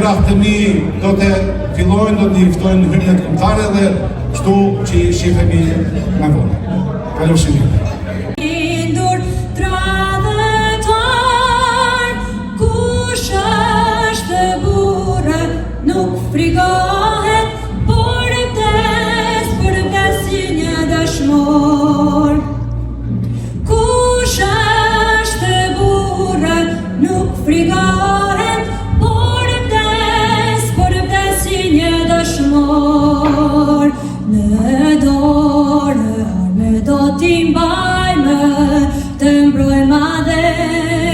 Vlerave të mi do të fillojnë, do të ftojnë hymnet kombëtare dhe kështu që shihemi më vonë. Kalofshim. Frigohet, por vdes si një dëshmor. Kush është e burrë, nuk frigohet, por vdes si një dëshmor. Në dorë arme do t'i mbajmë, të mbrojmë dhe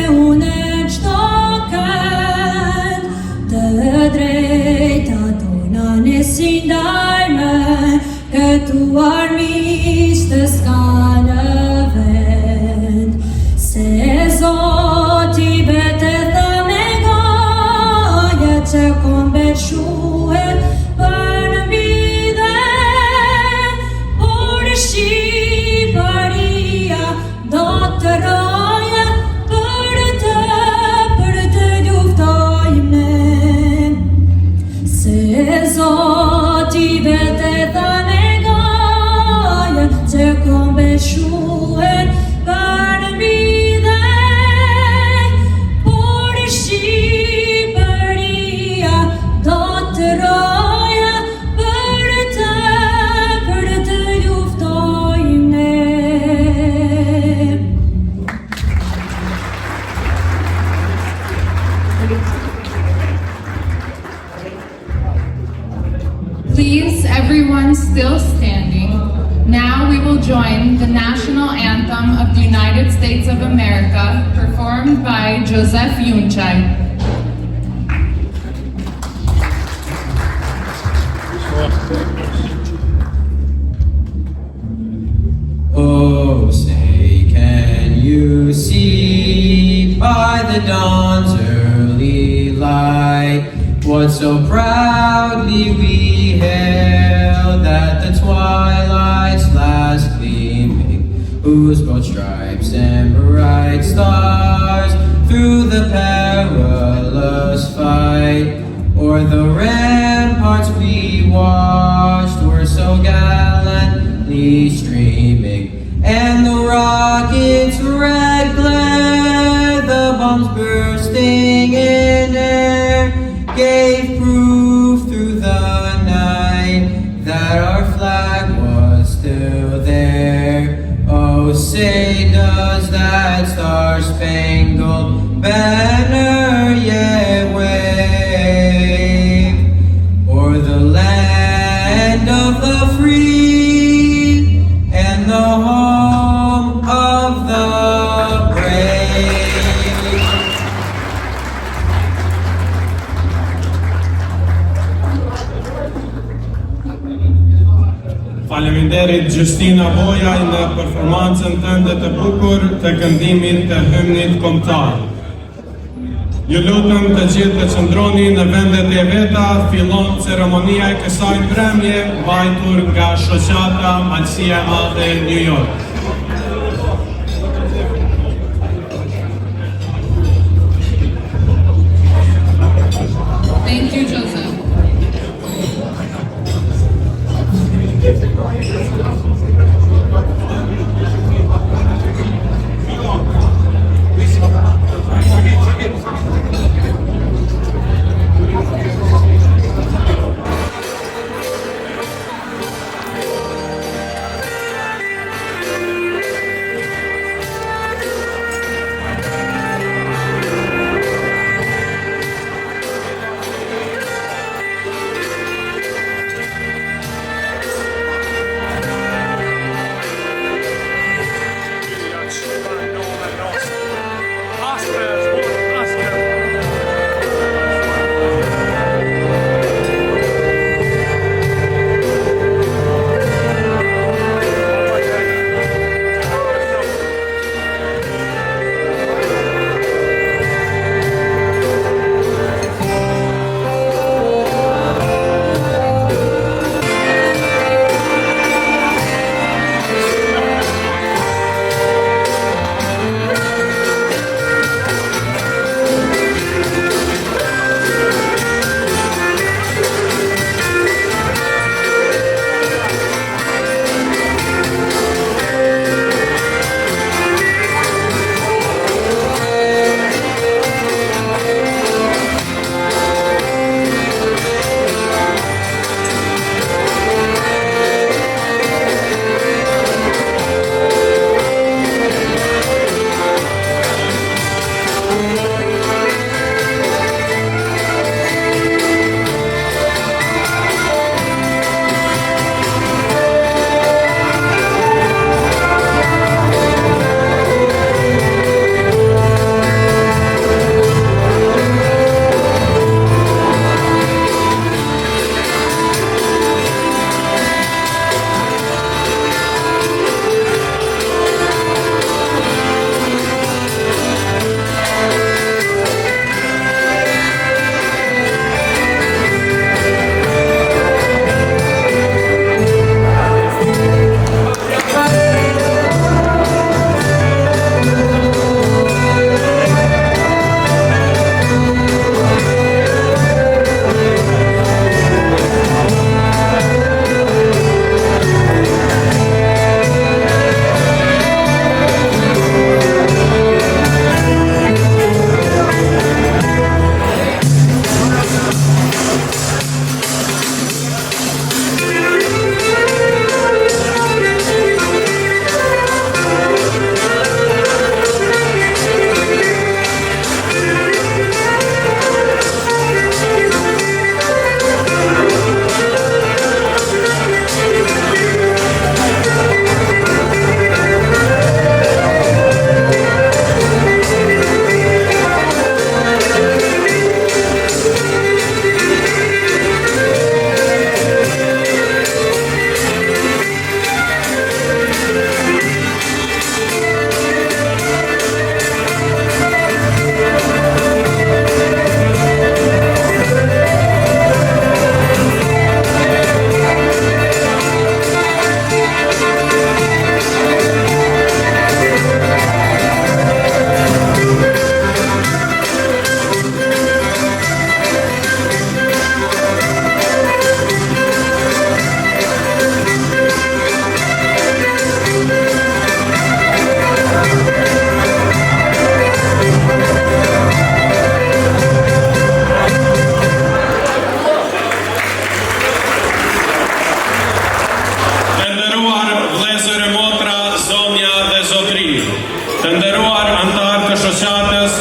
unë çdo kënd të drejta tona ne si ndajmë, këtu armiqtë të s'ka në vend. Se Zoti vetë tha me gojë që kombeshuhet për në vide, por Shqipëria do të roje për të luftojmë ne. Se Zoti vetë tha me gojë që kombeshuhet për në vide, por Shqipëria do të roje për të luftojmë ne. Please, everyone still standing. Now we will join the national anthem of the United States of America, performed by Joseph Yunchay. Oh, say, can you see by the dawn's early light what so proudly we hailed at the twilight's last gleaming, whose broad stripes and bright stars through the perilous fight o'er the ramparts we watched were so gallantly streaming, and the rockets' red glare, the bombs bursting in air, gave proof through the night that our flag was still there. Oh, say, does that star-spangled banner yet wave o'er the land of the free and the home of the brave? Faleminderit Gjustina Bojaj në performancën tënde të bukur të këndimit të hymnit kombëtar. Ju lutem të gjithë të qëndroni në vendet e veta, fillon ceremonia e kësaj premje mbajtur nga shoqata Malësia e Madhe New York. Thank you, Joseph.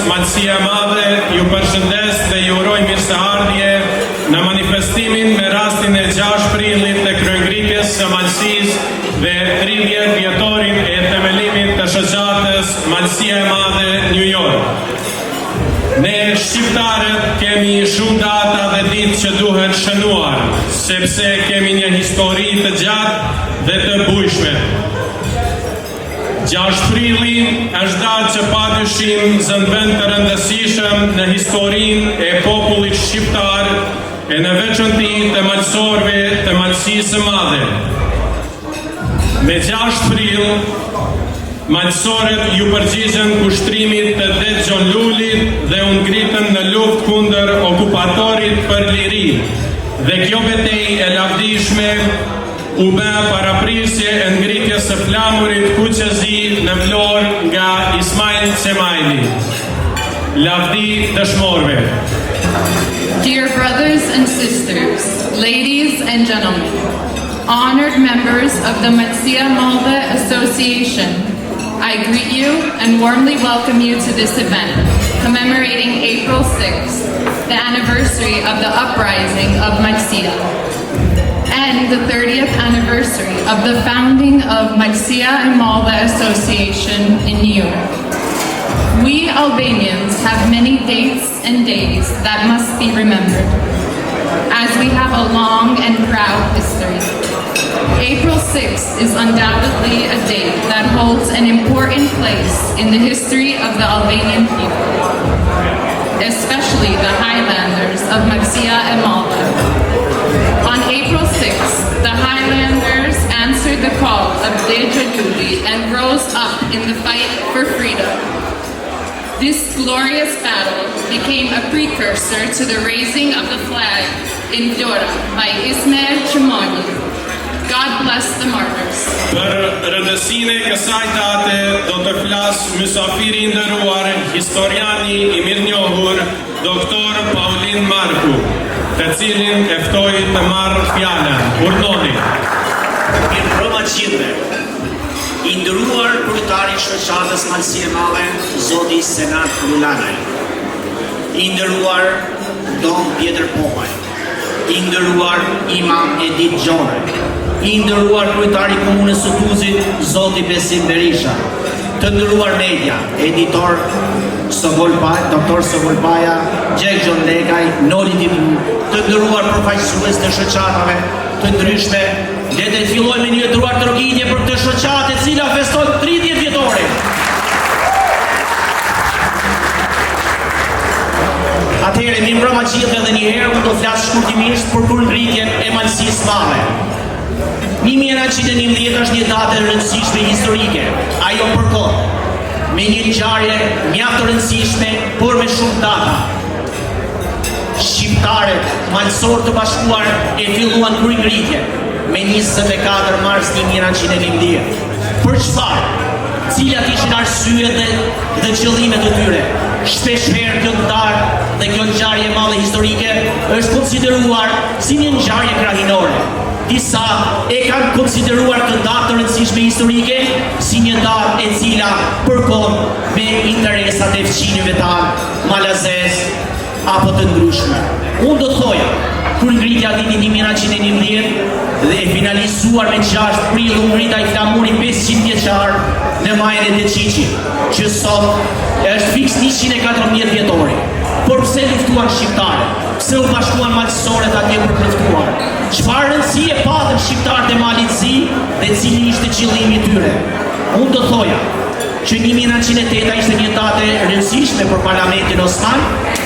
Malësia e Madhe ju përshëndes dhe ju uroj mirëseardhje në manifestimin me rastin e 6 prillit të kryengritjes së Malësisë dhe 30 vjetorin e themelimit të shoqatës Malësia e Madhe New York. Ne shqiptarët kemi shumë data dhe ditë që duhet shënuar, sepse kemi një histori të gjatë dhe të bujshme. 6 prilli është datë që padyshim zën vend të rëndësishëm në historinë e popullit shqiptar e në veçanti të malësorëve të Malësisë së Madhe. Me 6 prill, malësorët ju përgjigjen kushtrimit të Det Gjon Lulit dhe u ngritën në luftë kundër okupatorit për liri. Dhe kjo betejë e lavdishme u bë paraprisje e ngritjes së flamurit kuqezi në Vlorë nga Ismail Çemaili. Lavdi dëshmorëve. Dear brothers and sisters, ladies and gentlemen, honored members of the Malësia Malde Association, I greet you and warmly welcome you to this event, commemorating April 6th, the anniversary of the uprising of Malësia, and the 30th anniversary of the founding of Malësia e Malde Association in New York. We Albanians have many dates and days that must be remembered, as we have a long and proud history. April 6th is undoubtedly a date that holds an important place in the history of the Albanian people, especially the Highlanders of Malësia e Malde. On April 6th, the Highlanders answered the call of Det Gjon Luli and rose up in the fight for freedom. This glorious battle became a precursor to the raising of the flag in Vlora by Ismail Çemali. God bless the martyrs. Për rëndësinë e kësaj date do të flas mysafiri i nderuar, historiani i mirënjohur, doktor Paulin Marku, të cilin e ftoj të marrë fjalën. Urdhoni. Mirëmbrëma gjithëve. I nderuar kryetari i shoqatës Malësia e Madhe, zoti Senat Lulanaj. I nderuar Don Pjetër Pomaj. I nderuar Imam Edit Gjonaj. I nderuar kryetari i komunës së Tuzit, zoti Besim Berisha. Të nderuar media, editor Dr. Sogol Baja, Gjek Gjon Legaj, Noli Dibu, të nderuar përfaqësues të shoqatave të ndryshme, le të fillojmë një ndëruar trokitje për këtë shoqatë e cila feston 30 vjetorin. Atëherë, mirëmbrëma gjithëve edhe një herë, unë do flas shkurtimisht për kryengritjen e Malësisë së Madhe. 1911 është një datë e rëndësishme historike, ajo përkohë, me një ngjarje mjaft të rëndësishme, por me shumë data. Shqiptarët, malësorë të bashkuar e filluan kryengritjen me 24 mars 1911. Për çfarë? Cilat ishin arsyet dhe qëllimet e tyre? Shpeshherë kjo ndarë dhe kjo ngjarje e madhe historike është konsideruar si një ngjarje krahinore. Disa e kanë konsideruar këtë datë të rëndësishme historike si një datë e cila përkon me interesat e fqinjve tanë, malazes apo të ndryshme. Unë do të thoja, kryengritja vitit 1911 dhe e finalizuar me 6 prill u ngrita i flamuri 500 vjeçar në majën e Deçiçit, që sot është fiks 114 vjetori. Por pse luftuan shqiptarët? Pse u bashkuan malësorët atje për të luftuar? Çfarë rëndësie patën shqiptarët e Malit Zi dhe cili ishte qëllimi i tyre? Unë do thoja që 1908 ishte një datë e rëndësishme për Parlamentin Osman,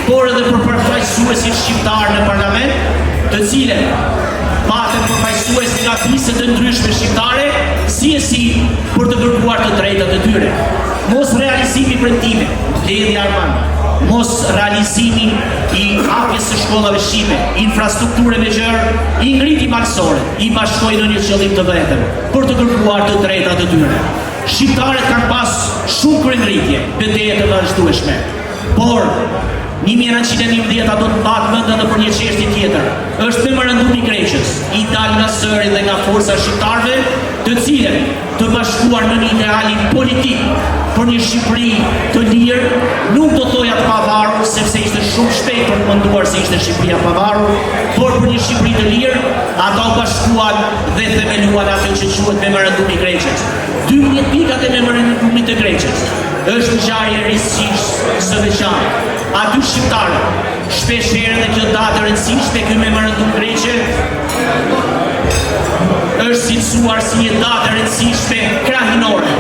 por edhe për përfaqësuesit shqiptar në parlament, të cilët patën përfaqësues nga fiset të ndryshme shqiptare, si për të kërkuar të drejtat e tyre. Mos realizimi premtime, Ledhi Arman, mos realizimi i hapjes së shkollave shqipe, infrastrukture me gjërë, i ngriti malësorët, i bashkoi në një qëllim të vetëm, për të kërkuar të drejtat e tyre. Shqiptarët kanë pas shumë kryengritje, betejë të vazhdueshme, por 1911 do të mbahet mend edhe për një çështje tjetër. Është memorandumi i Greqës, i dalë nga zëri dhe nga forca shqiptarëve, të cilët të bashkuar në një idealin politik për një Shqipëri të lirë, nuk do thoja të pavarur, sepse ishte shumë shpejt për të menduar se ishte Shqipëria pavarur, por për një Shqipëri të lirë, ata u bashkuan dhe themeluan atë që quhet memorandumi i Greqës. 12 pikat e memorandumit të Greqës është ngjarje rrisish së veçantë. Aty shqiptarët shpesh herë dhe kjo datë e rëndësishme, ky memorandum greqe është cilësuar si një datë e rëndësishme krahinore.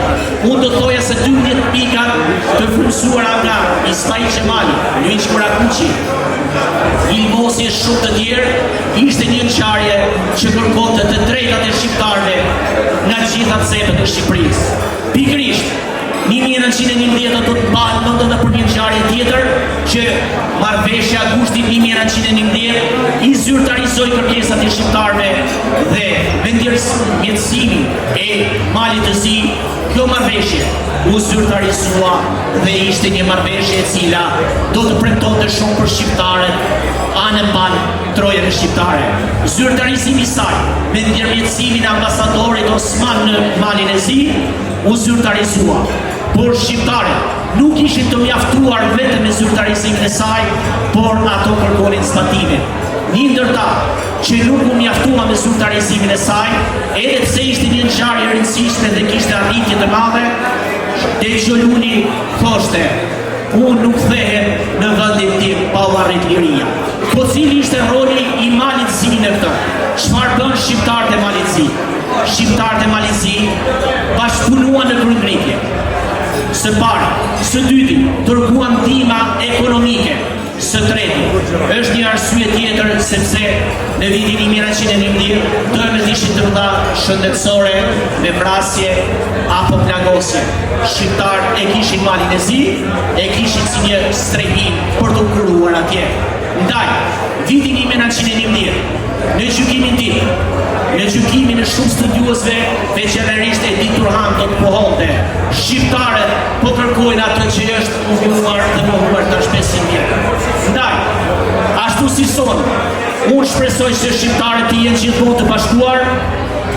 Unë do thoja se 12 pikat të frymësuara nga Ismail Qemali, Luiz Kurakuqi, Ilmosi e shumë të tjerë, ishte një ngjarje që kërkonte të drejtat e shqiptarëve nga gjitha cepet e Shqipërisë. Pikërisht 1911 do të mbahet mend edhe për një ngjarje tjetër që marrëveshja Augustit 1911 i zyrtarizoi kërkesat e shqiptarëve dhe vendërmjetësimi e Malit të Zi. Kjo marrëveshje u zyrtarizua dhe ishte një marrëveshje e cila do të premtonte shumë për shqiptarët anë mban trojën e shqiptare. Zyrtarizimi i saj me ndërmjetësimin e ambasadorit Osman në Malin e Zi u zyrtarizua. Por shqiptarët nuk ishin të mjaftuar vetëm me zyrtarizimin e saj, por ato kërkonin zbatimin. Një ndër ta që nuk u mjaftua me zyrtarizimin e saj, edhe pse ishte një ngjarje e rëndësishme dhe kishte arritje të madhe, Degjoluni thoshte: unë nuk thehem në vendin tim pa u arrit liria. Po cili ishte roli i Malit Zi në këtë? Çfarë bën shqiptarët e Malit Zi? Shqiptarët e Malit Zi bashkëpunuan në kryengritje. Së pari, së dyti, dërguan ndihma ekonomike. Së treti, është një arsye tjetër sepse në vitin 1911 dëmet ishin të mëdha shëndetësore me vrasje apo plagosje. Shqiptarët e kishin Malin e Zi, e kishin si një strehin për të kuruar atje. Ndaj, vitin 1911, në gjykimin tim, në gjykimin e shumë studiuesve, veçanërisht e Ditur Han do të pohonte, shqiptarët po kërkojnë atë që është mohuar dhe mohuar tash 500 vjet. Ndaj, ashtu si sonë, unë shpresoj që shqiptarët të jenë gjithmonë të bashkuar,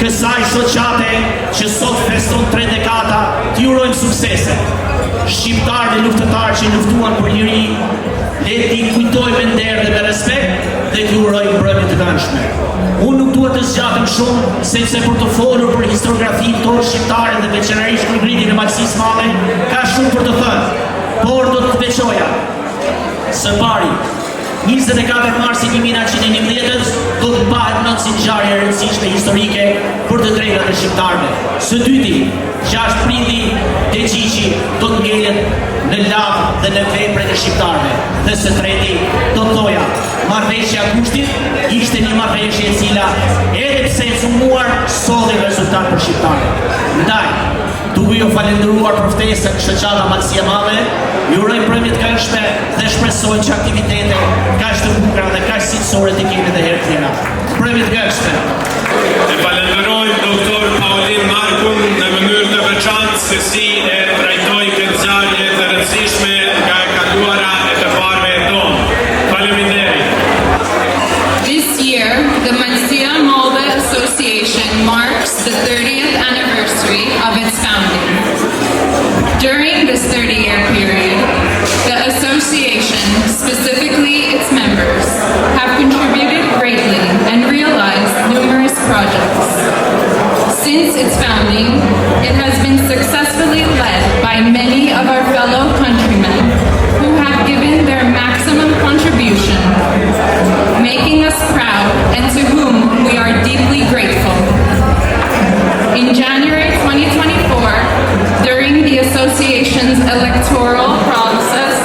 kësaj shoqate që sot feston 3 dekada, të urojmë suksese. Shqiptarët e luftëtarë që luftuan për liri, le t'i kujtojmë me nder dhe me respekt dhe t'i urojmë mbrëmje të këndshme. Unë nuk duhet të zgjatem shumë, sepse për të folur për historiografinë tonë shqiptare dhe veçanërisht kryengritjen e Malësisë Madhe, ka shumë për të thënë, por do të veçoja. Së pari, 24 marsi 1911 do të mbahet mend si ngjarje e rëndësishme historike për të drejtat e shqiptarëve. Së dyti, 6 prindi Degjigji do të ngjelet në lavë dhe në veprat e shqiptarëve. Dhe së treti, do të thoja, marrëveshja e Augustit ishte një marrëveshje e cila edhe pse e cumuar solli rezultat për shqiptarët. Ndaj, duke ju falendëruar për ftesën shoqata Malësia e Madhe, ju uroj mbrëmje të këndshme dhe shpresoj që aktivitete kaq të bukura dhe kaq cilësore të keni edhe herë tjera. Mbrëmje të këndshme. E falenderoj doktor Paulin Markun në mënyrë të veçantë se si e trajtoi këtë ngjarje të rëndësishme nga e kaluara e të parëve e tonë. Faleminderit. This year, the Malësia e Madhe Association marks the 30th anniversary of its founding. During this 30-year period, the association, specifically its members, have contributed greatly and realized numerous projects. Since its founding, it has been successfully led by many of our fellow countrymen who have given their maximum contribution, making us proud and to whom we are deeply grateful. In January 2024, during the association's electoral process,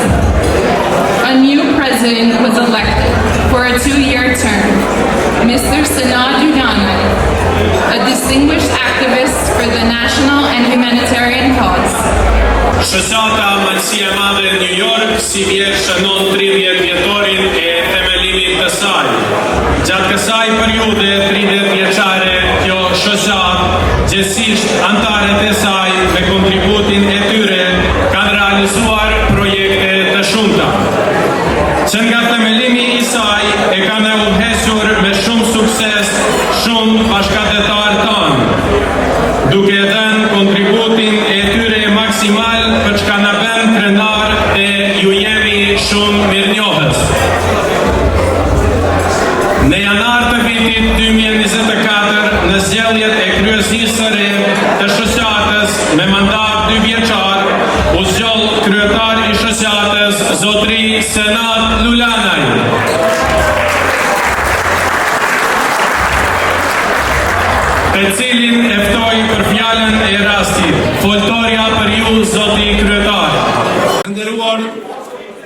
a new president was elected for a 2-year term, Mr. Sanad Udana, a distinguished activist for the national and humanitarian cause. Shoqata Malësia e Madhe New York si vjet shënon 30 vjetorin e themelimit të saj. Gjatë kësaj periudhe 30 vjeçare, kjo shoqatë, gjithsesi antarët e saj me kontributin e tyre kanë realizuar projekte të shumta. që nga themelimi i saj e kanë e udhëhequr me shumë sukses shumë bashkëtetar tanë, duke dhënë kontributin e tyre maksimal për çka na bën krenar e ju jemi shumë mirënjohës. Në janar të vitit 2024, në zgjedhjet e kryesisë së re të shoqatës me mandat 2 vjeçar, u zgjoll kryetar i shoqatës zotri Senat Lulanaj. Të cilin e ftoj për fjalën e rastit. Foltorja për ju, zoti kryetar. Nderuar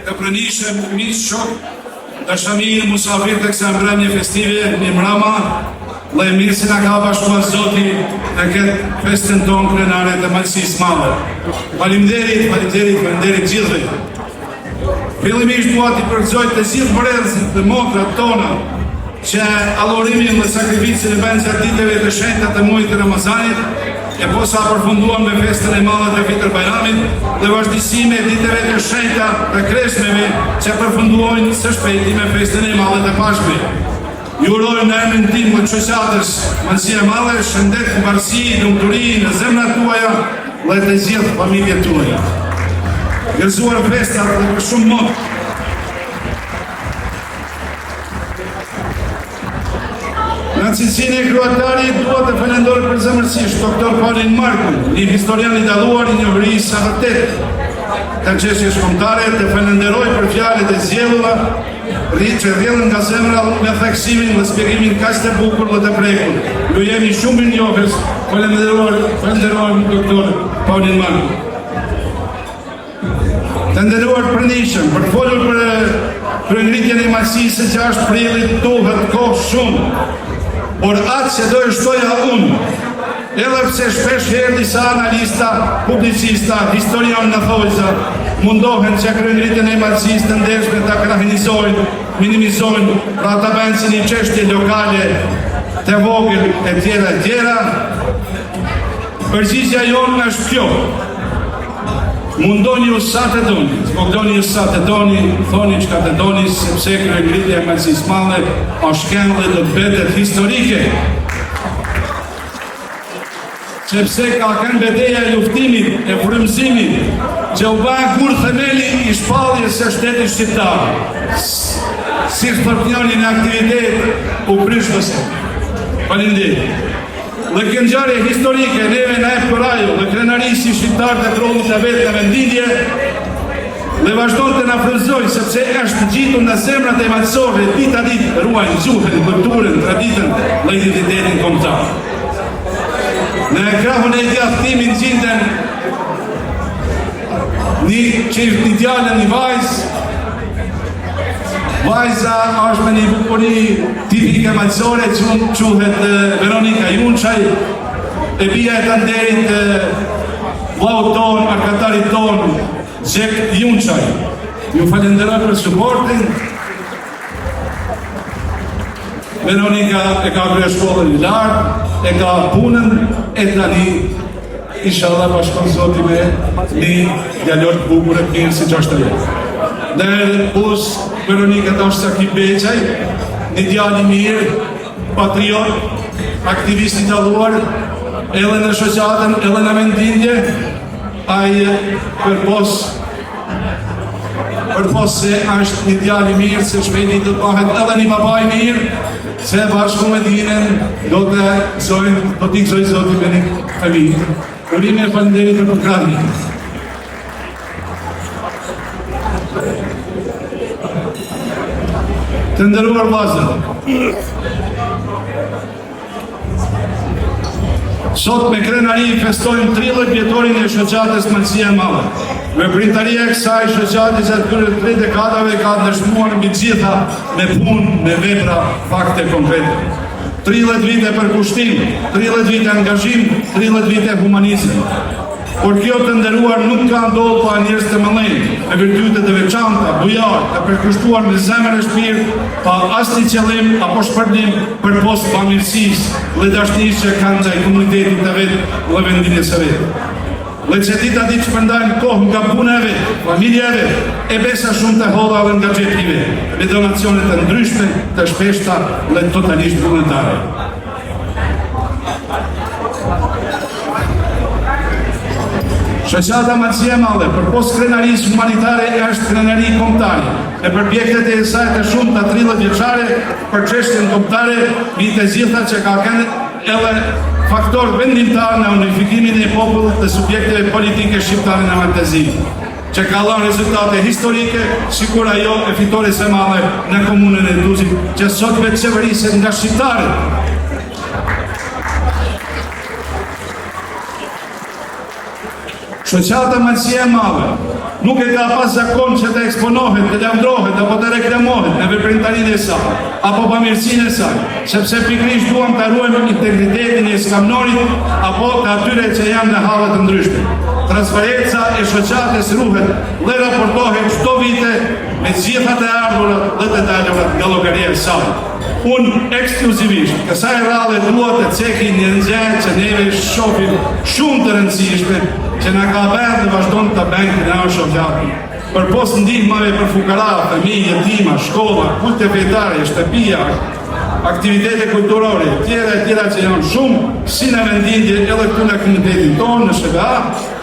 të pranishëm, miq shok, dashamir, musafir të kësaj mbrëmje festive, një mbrëma, dhe mirë si na ka bashkuar Zoti në këtë festën tonë krenare të Malësisë Madhe. Faleminderit gjithëve. Fillimisht dua t'i përgëzoj të gjithë mbretërit të motrat tona që allorimin dhe sakrificën e bënë gjatë ditëve të shenjta të muajit të Ramazanit, e posa përfunduan me festën e madhe të Fitr Bajramit dhe vazhdisime e ditëve të shenjta të Kreshmeve që përfunduojnë së shpejti me festën e madhe të Pashkve. Ju uroj në emrin tim të shoqatës Malësia e Madhe, shëndet, mbarësi, lumturi në zemrat tuaja dhe të gjithë familjet tuaja. Gëzuar festat dhe për shumë motë. Në cilësinë e kryetarit dua të falenderoj përzemërsisht doktor Paulin Marku, një historian i dalluar i njohërisë së vërtetë të çështjes kombëtare, të falenderoj për fjalët e zgjedhura që rrjedhën nga zemra me theksimin dhe shpjegimin kaq të bukur dhe të prekur. Ju jemi shumë mirënjohës. Falenderoj doktor Paulin Marku. Të nderuar pranishëm, për folur për ngritjen e Malësisë së 6 prillit duhet kohë shumë. Por atë që do e shtoja unë, edhe pse shpesh herë disa analista, publicista, historian në thojza, mundohen që kryengritjen e Malësisë të ndershme ta krahinizojnë, minimizojnë, pra ta bëjnë si një çështje lokale të vogël e tjera. Përgjigjja jonë është kjo. Mundoni ju sa të doni, zbogdoni ju sa të doni, thoni çka të doni, sepse kryengritja e Malësisë Madhe është këndë dhe do të betet historike. Sepse ka kënë beteja e luftimit, e frymëzimit, që u bë kur themeli i shpalljes së shtetit shqiptar. Si skorpionin e aktivitet u prish vëse. Faleminderit. Dhe kjo ngjarje historike neve na e përaju dhe krenarisi shqiptar të trollit të vetë në vendindje dhe vazhdon të na frymëzojë sepse është gjitur në zemrat e malësore ditë a ditë ruajnë gjuhën, kulturën, traditën dhe identitetin kombëtar. Në krahun e djathtimin gjenden një çift, një djalë, një vajzë. Vajza është me një bukuri tipike malësore, quhet Veronika Junçaj, e bia e të nderit vlau ton, arkatarit ton, Gjek Junçaj. Ju falenderoj për suportin. Veronika e ka kryer shkollën i lartë, e ka punën, e tani inshallah bashkon Zoti me një djalor të bukur e mirë si që është ajo. Dhe pus Veronika të është Saki Beqaj, një djali mirë, patriot, aktivist i dalluar, edhe në shoqatën, edhe në vendindje, ai përpos se është një djali mirë, se shpejti të pahet edhe një babaj mirë, se bashku me dinën do t'i gëzoj Zoti me një familje. Urime e falenderit për programin. Të nderuar vllazër, sot me krenari festojmë 30 vjetorin e shoqatës Malësia e Madhe. Veprimtaria e kësaj shoqate gjatë këtyre 3 dekadave ka dëshmuar mbi gjitha me punë, me vepra, fakte konkrete. 30 vite për kushtim, 30 vite angazhim, 30 vite humanizëm. Por kjo të nderuar nuk ka ndodhur pa njerëz të mëdhenj, me virtyte të veçanta, bujar, të përkushtuar me zemër e shpirt, pa asnjë qëllim apo shpërblim përpos bamirësisë dhe dashurisë që kanë ndaj komunitetit të vet dhe vendinjes së vet. dhe që dita di që përndajnë kohë nga puneve, familjeve, e besa shumë të holla dhe nga gjepive, me donacionet të ndryshme, të shpeshta dhe totalisht vullnetare. Shoqata Maqësia e Madhe, përpos krenarisë humanitare është krenari kombëtare, e përpjektet e saj të shumë të 30 vjeçare për çështjen kombëtare, mbi të gjitha që ka qenë edhe faktor vendimtar në unifikimin e popullit dhe subjekteve politike shqiptare në Maltezi, që ka dhënë rezultate historike, sikur ajo e fitores së madhe në komunën e Tuzit, që sot vetë qeveriset nga shqiptarët. Shoqata Maqësia e Madhe nuk e ka pas zakon që të eksponohet, të lavdrohet apo të reklamohet në veprimtarinë e saj apo bamirësinë e saj, sepse pikërisht duam ta ruajmë integritetin e skamnorit apo të atyre që janë në halle të ndryshme. Transparenca e shoqatës ruhet dhe raportohet çdo vite me gjitha të ardhurat dhe të dalurat nga llogaria e saj. Unë ekskluzivisht kësaj radhe dua të ceki një nxjerrje që neve shohim shumë të rëndësishme që na ka bërë dhe vazhdon të bëjnë në shoqatin. Përpos ndihmave për fukara, fëmijë, jetima, shkolla, kulte fetare, shtëpia, aktivitete kulturore, tjera që janë shumë, si në vendindje edhe këtu në komunitetin tonë, në SHBA,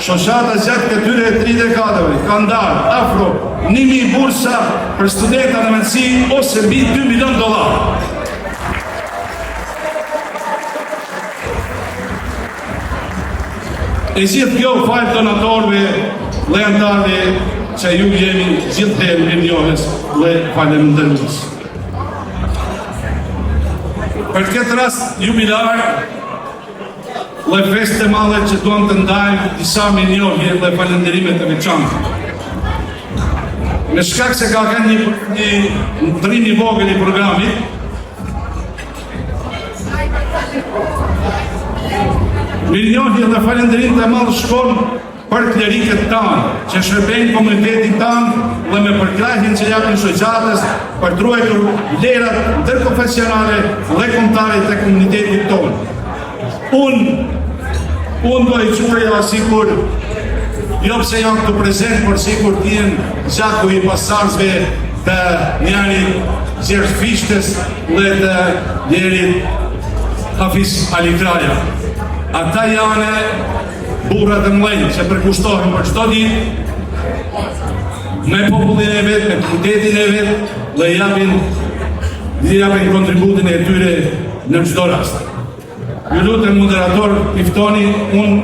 shoqata gjatë këtyre 3 dekadave ka ndarë afro 1.000 bursa për studenta në mendësi ose mbi $2 milion. E gjithë kjo falë donatorëve dhe antarëve që ju jemi gjithë mirënjohës dhe falënderues. Për këtë rast jubilar dhe festë e madhe që duam të ndajmë disa mirënjohje dhe falënderime të veçanta. Me shkak se ka qenë një ndrim i vogël i programit, mirënjohje dhe falënderim të madh shkon për klerikët tanë, që shërbejnë komunitetin tanë dhe me përkrahjen që japin shoqatës për të ruajtur vlerat ndërkonfesionale dhe kombëtare të komunitetit tonë. Unë do i quaja sikur, jo pse jam këtu prezent, por sikur t'jen gjaku i pasardhësve të njerit Gjergj Fishtes dhe të njerit Hafiz Ali Kraja. Ata janë burrat e mëdhenj që përkushtohen për çdo ditë me popullin e vet, me komunitetin e vet dhe japin kontributin e tyre në çdo rast. Ju lutem moderator, i ftoni, unë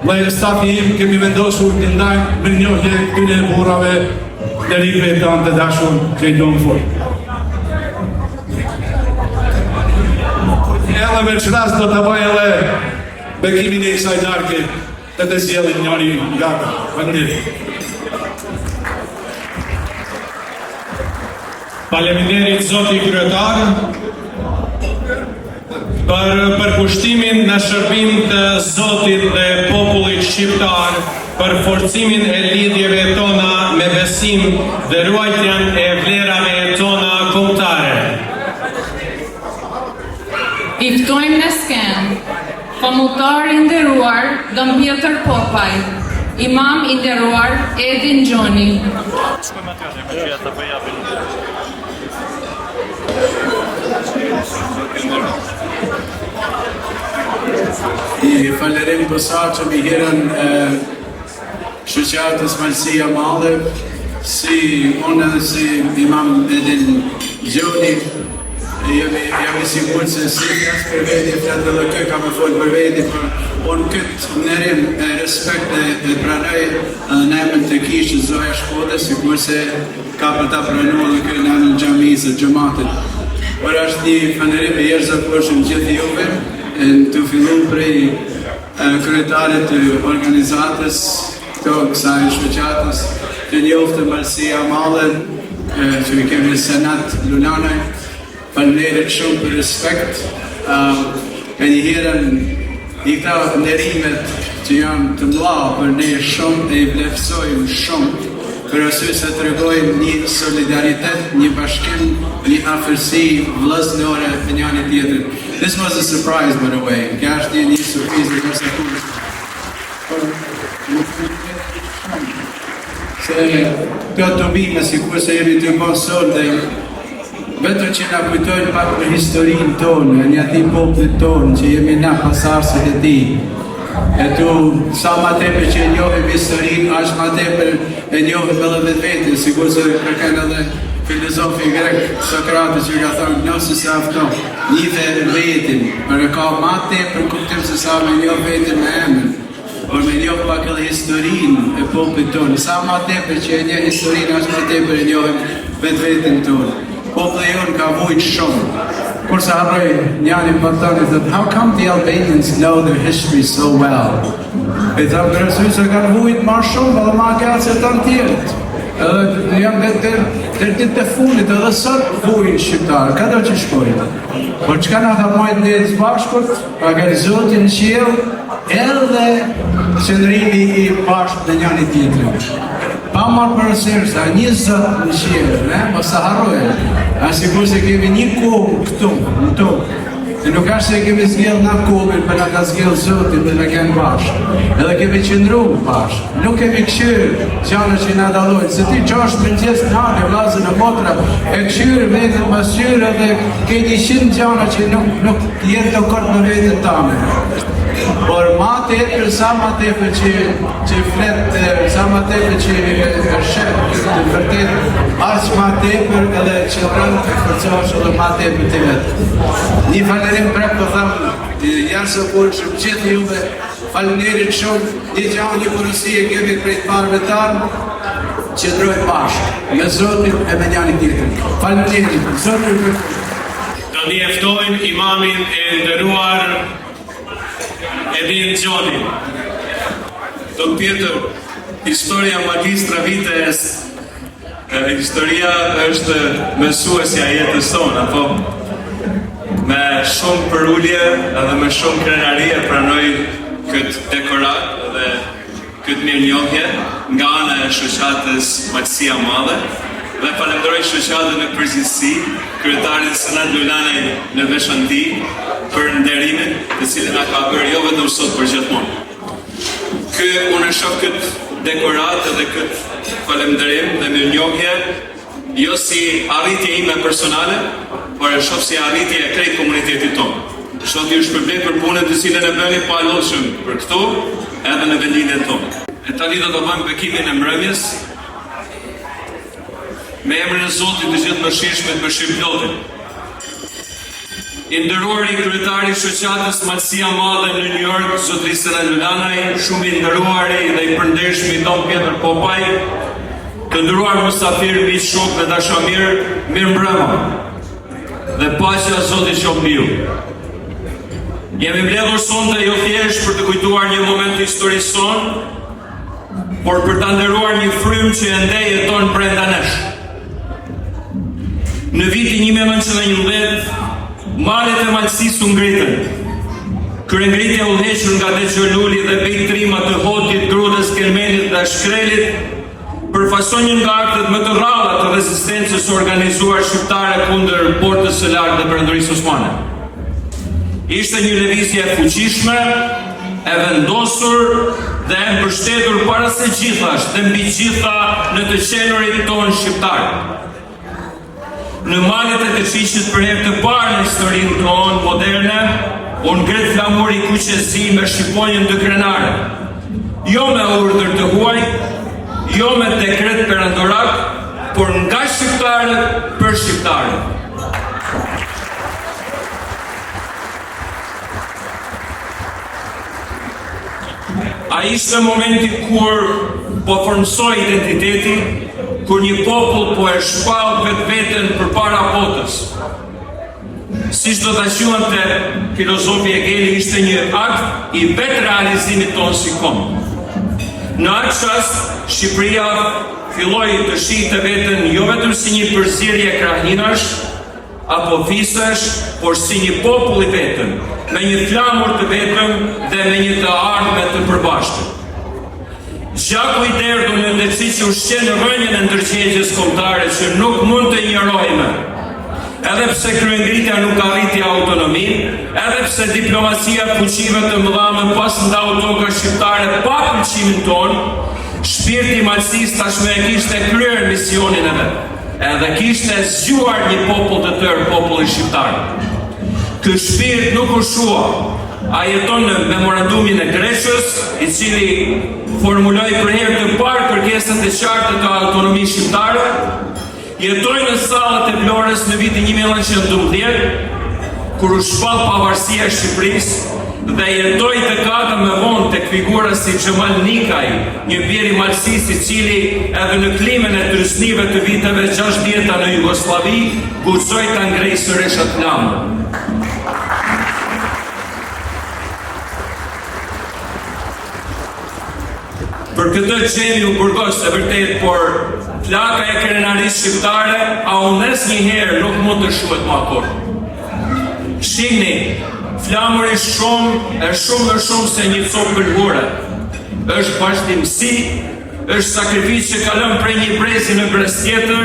dhe stafi im kemi vendosur të ndajmë mirënjohje këtyre burrave klerikëve tanë të dashur që i donë fort. Edhe me që rast do të bëj edhe bekimin e kësaj darke të të zjelin njëri nga Faleminderit. Faleminderit zoti kryetar për përkushtimin në shërbim të Zotit dhe popullit shqiptar, për forcimin e lidhjeve tona me besim dhe ruajtjen e vlerave tona kombëtare. I ftojmë në skenë komutar i nderuar Dom Pjetër Popaj, imam i nderuar Edin Gjoni. I falërim posaçëm i herën shoqatës Maqësia e Madhe, si unë edhe si imam Edin Gjoni, jam i sigurt se si flas për veti, flet edhe kë ka më folë për veti, por unë këtë ndërim e respekt e pranoj në emrin të kishës Zoja Shkodës, sikur se ka për ta pranuar edhe kë në emrin e xhamisë së xhamatit. Por është një falënderim i jashtëzakonshëm gjithë juve, të fillu prej kryetarit të organizatës kësaj shoqatës, të njoftën Maqësia e Madhe, që i kemi Senat Lunanaj. Faleminderit shumë për respekt. E një herën i këta nderimet që janë të mëdha për ne shumë e i vlerësojmë shumë, për arsye se tregojmë një solidaritet, një bashkim, një afërsi vëllësnore me njëri tjetrin. This was a surprise, by the way. Kjo është një surprizë që Se këto të bime, si kur se jemi të bënë sot dhe vetëm që na kujtojnë pak për historinë tonë, një ati poplit tonë, që jemi na pasarësit e ti. E tu, sa ma tepër që e njohim historinë, ashtë ma tepër e njohim edhe vetë vetë, sigur se kërken edhe filozofi grek, Sokrati, që ka thënë, gnosis se afton, njive vetin, për e ka ma tepër kuptim se sa me njoh vetin me emën, por me njoh pak edhe historinë e poplit tonë. Sa ma tepër që e njoh historinë, ashtë ma tepër e njohim vetë vetin tonë. Populli jonë ka vujt shumë. Kurse harroj njani patani that how come the Albanians know their history so well? E thamë kërësuj se kanë vujt ma shumë edhe ma gjatë se të në tjerët. Edhe jam dhe ditë të fundit edhe sot vujnë shqiptarë, ka do që shkojnë. Por që ka nga thamojt në jetës bashkët, ka gërë Zotin në qiell, edhe qëndrimi i bashkët në njani tjetërin. Pa marë përësirë, sa një zëtë në qiell, mos të harrojë. A sigur se kemi një kohë këtu, në tokë. E nuk ashtë se kemi zgjellë nga kohën, për nga ka zgjellë Zotin dhe në kenë bashkë. Edhe kemi qëndru bashkë. Nuk kemi këshyrë gjana që nga dalojnë. Se ti qash për gjesë në anë, vlazën e motra, e këshyrë vetën më shyrë edhe ke 100 gjana që nuk jetë të kërtë në vetën tame. Por ma tepër, sa ma tepër që fletë, sa ma tepër që shetë, të vërtet, aqë ma tepër edhe që rëndë të forcosh edhe ma tepër të vetë. Një falerim prek për thamë, janë së kur shumë gjithë juve, falenerit shumë, një gjanë një përësi e kemi prej të parve tanë, që drojë bashkë, me Zotin e me njani tjetër. Falenerit, Zotin për... Do një eftojmë imamin e ndëruar Edin Gjoni. Don Pjetër, historia magistra vites, historia është mësuesja e jetës tonë, apo me shumë përullje edhe me shumë krenarie pranoj këtë dekorat dhe këtë mirënjohje nga ana e shoqatës Maqësia Madhe dhe falenderoj shoqatën në përgjithësi, kryetarin Senat Lulanaj në veçanti për nderimin të cilin na ka bërë jo vetëm sot për gjithmonë. Unë shoh këtë dekorat dhe këtë falenderim dhe mirënjohje jo si arritje ime personale, por e shoh si arritje e krejt komunitetit tonë. Shoh ti ju shpërblet për punën të cilën e bëni pa lodhshëm për këtu edhe në vendin tonë. E tani do të bëjmë bekimin e mbrëmjes me emrin e Zotit të gjithë mëshirshëm të Shqipërisë. I nderuari kryetari i shoqatës Maqësia Madhe në New York, zotëri Senat Lulanaj, shumë i nderuari dhe i përndeshëm Don Pjetër Popaj, të nderuar mysafir, miq, shok dhe dashamir, mirëmbrëma. Dhe paqja e Zotit qoftë mbi ju. Jemi mbledhur sonte jo thjesht për të kujtuar një moment të historisë sonë, por për ta nderuar një frymë që ende jeton brenda nesh. Në vitin 1911, malet e Malësisë u ngritën. Kryengritja u hequr nga Degjoluli dhe bejtrimat të Hotit, Grudës, Kelmenit dhe Shkrelit përfaqësojnë nga aktet më të rralla të rezistencës organizuar shqiptare kundër portës së lartë dhe Perëndorisë Osmane. Ishte një lëvizje e fuqishme, e vendosur dhe e mbështetur para se gjithash dhe mbi gjitha në të qenurit tonë shqiptar. Në malet e të Qiqit për herë të parë në historinë tonë moderne, u ngrit flamuri kuqezi me shqiponjën dëkrenare. Jo me urdhër të huaj, jo me dekret perandorak, por nga shqiptarët për shqiptarët. A ishte momenti kur po formsoj identiteti, kur një popull po e shpall vetveten përpara botës. Siç do ta quante filozofi Hegeli, ishte një akt i vetë realizimit tonë si kombë. Në atë çast, Shqipëria filloi të shihte veten jo vetëm si një përzierje krahinash apo fisesh, por si një popull i vetëm, me një flamur të vetëm dhe me një të ardhme të përbashkët. Gjaku i derdhur në ndërsi që ushqen rënjën e ndërgjegjës kombëtare që nuk mund të injorojmë. edhe pse kryengritja nuk arriti autonomi, edhe pse diplomacia fuqive të mëdha më pas ndau toka shqiptare pa pëlqimin ton, shpirti i malësisë tashmë e kishte kryer misionin e vet. Edhe kishte zgjuar një popull të tërë, populli shqiptar. Ky shpirt nuk u shua. A jeton në memorandumin e Greqës, i cili formuloi për herë të parë kërkesat e qarta të autonomisë shqiptare, jetoi në sallat e Vlorës në vitin 1912, kur u shpall pavarësia e Shqipërisë, dhe jetoi të kata më vonë tek figura si Xhemal Nikaj, një bjer i malësisë i cili edhe në klimën e trysnive të viteve 60 në Jugosllavi guxoi ta ngrejë sërish atë flamë. Për këtë gjeni u burgos e vërtet, por flaka e krenarisë shqiptare, a unes një herë nuk mund të shuhet më akor. Shihni, flamuri shumë më shumë se një copë pëlhure. Është vazhdimsi, është sakrificë që kalon prej një brezi në brez tjetër,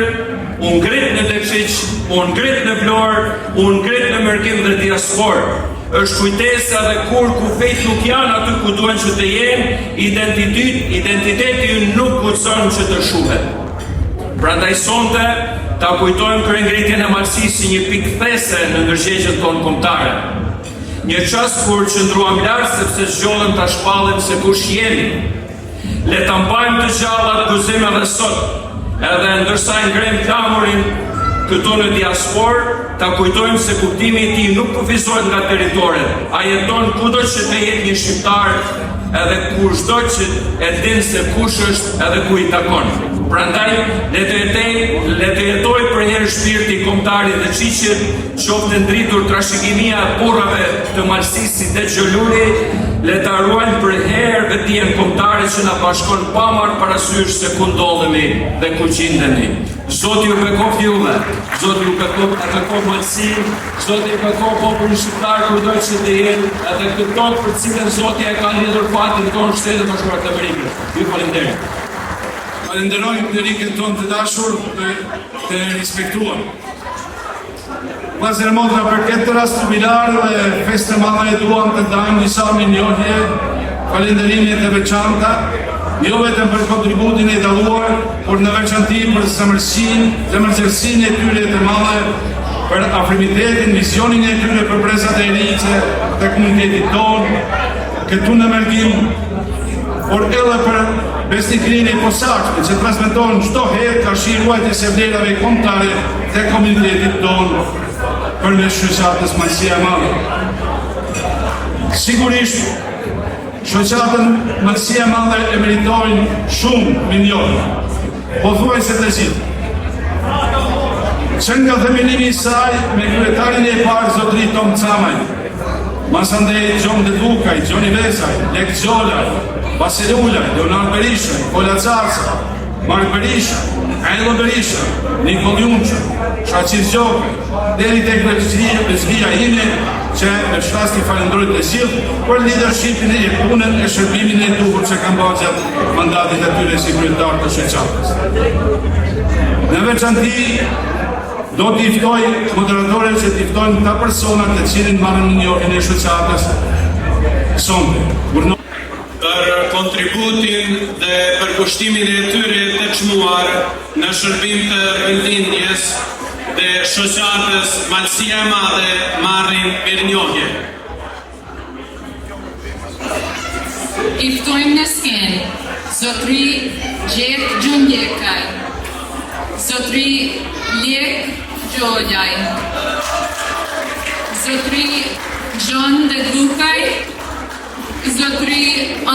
u ngrit në Deqiq, u ngrit në Vlorë, u ngrit në Mërkim dhe diasporë. Është kujtesa dhe kur ku fejt nuk janë aty ku duen që të jenë, identiteti ju nuk guxon që të shuhet. Prandaj sonte, ta kujtojmë kryengritjen e malësisë si një pikë these në ndërgjegjën tonë kombëtare. Një çast kur qëndruam lart sepse zgjollëm ta shpallim se kush jemi. Le ta mbajmë të gjallat gëzim edhe sot, edhe ndërsa ngrem flamurin këtu në diasporë, ta kujtojmë se kuptimi i tij nuk kufizohet nga territoret, a jeton kudo që të jetë një shqiptar, edhe kushdo që e din se kush është edhe ku i takon. Prandaj, le të jetoj për herë shpirti kombëtarit dhe Qiqit, qoftë ndritur trashëgimia e burrave të malësisë si Det Xholuri, le ta ruajmë për herë vetdijen kombëtare që na bashkon pa marrë parasysh se ku ndodhemi dhe ku gjendemi. Zoti ju bekoft juve, Zoti ju bekoft malësinë, Zoti ju bekoft popullin shqiptar kudo që të jenë, edhe këto për cilën Zoti e ka lidhur fatin tonë Shtetet Bashkuara të Amerikës. Ju falenderoj. Falenderojmë të rikën tonë të dashur të respektuar. Pas remontra për këtë rast jubilar dhe festë madhe duam të dajmë disa minjohje falenderimet e veçanta, jo vetëm për kontributin e dalluar, por në veçanti për zemërgjërsinë e tyre të madhe, për afrimitetin, visionin e tyre për brezat e riqe të komunitetit tonë, këtu në Mërkim, por edhe për besnikrinë e posaçme që transmeton çdo herë karshi ruajtjes e vlerave kombëtare të komunitetit tonë përmes shoqatës Malësia e Madhe. Sigurisht, shoqatën Malësia e Madhe e meritojnë shumë minjorë, pothuajse të gjithë. Që nga themelimi i saj me kryetarin e parë zotëri Tom Camaj, masandej Gjon Dedukaj, Gjoni Vezaj, Lek Gjolaj, Vasil Ulaj, Leonard Berisha, Kola Carca, Mark Berisha, Ajlo Berisha, Nikol Junqa, Shaqir Gjokaj, deri tek Lezvija ime, që me shtasti falendrojt e gjithë për leadershipin e punën e shërbimin e duhur që kanë bërë gjatë mandatit e tyre si kryetar të shoqatës. Në veçanti, do t'i ftoj moderatorët që t'i ftojnë ta personat të cilin marrën në njohjen e shoqatës sonte. Për kontributin dhe për kushtimin e tyre të çmuar në shërbim të vendindjes dhe shoqatës Malësia e Madhe marrin mirënjohje. I ftojmë në skenë zotëri Gjergj Gjundjekaj, zotëri Lek Gjolaj, zotëri Gjon Dedukaj, zotëri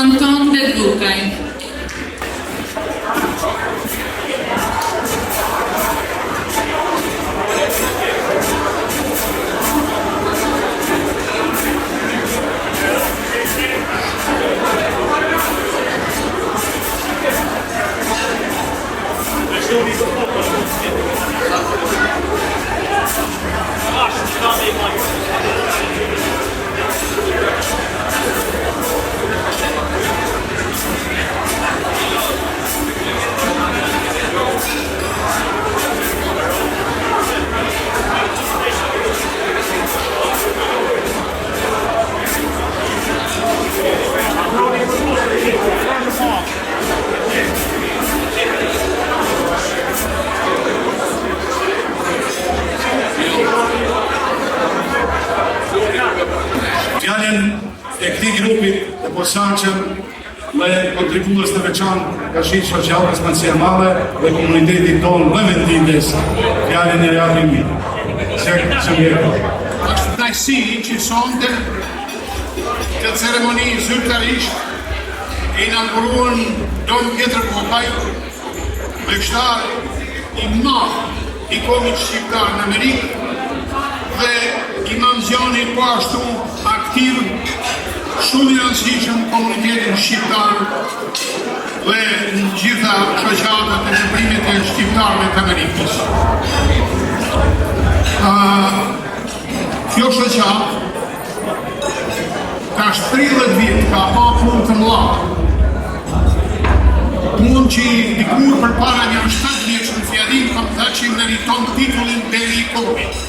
Anton Dedukaj. grupit të posaçëm dhe kontribues të veçantë ka shi socialës Mundësia e Madhe dhe komunitetit tonë dhe vendindes fjalën e realizimit. Është knajsi që sonte të ceremoni zyrtarisht e inauguruan Don Pjetër Kokaj, mbështar i madh i komit shqiptar në Amerikë dhe Imam Zjoni po ashtu aktiv shumë i rëndësishëm komunitetin shqiptar dhe në gjitha shoqatat e veprimit e shqiptarëve të Amerikës. Kjo shoqat ka 30 vjet ka pa punë të mëdha. Punë që dikur përpara një 7 vjeç në fjalim kam thënë që meriton titullin deri i komit.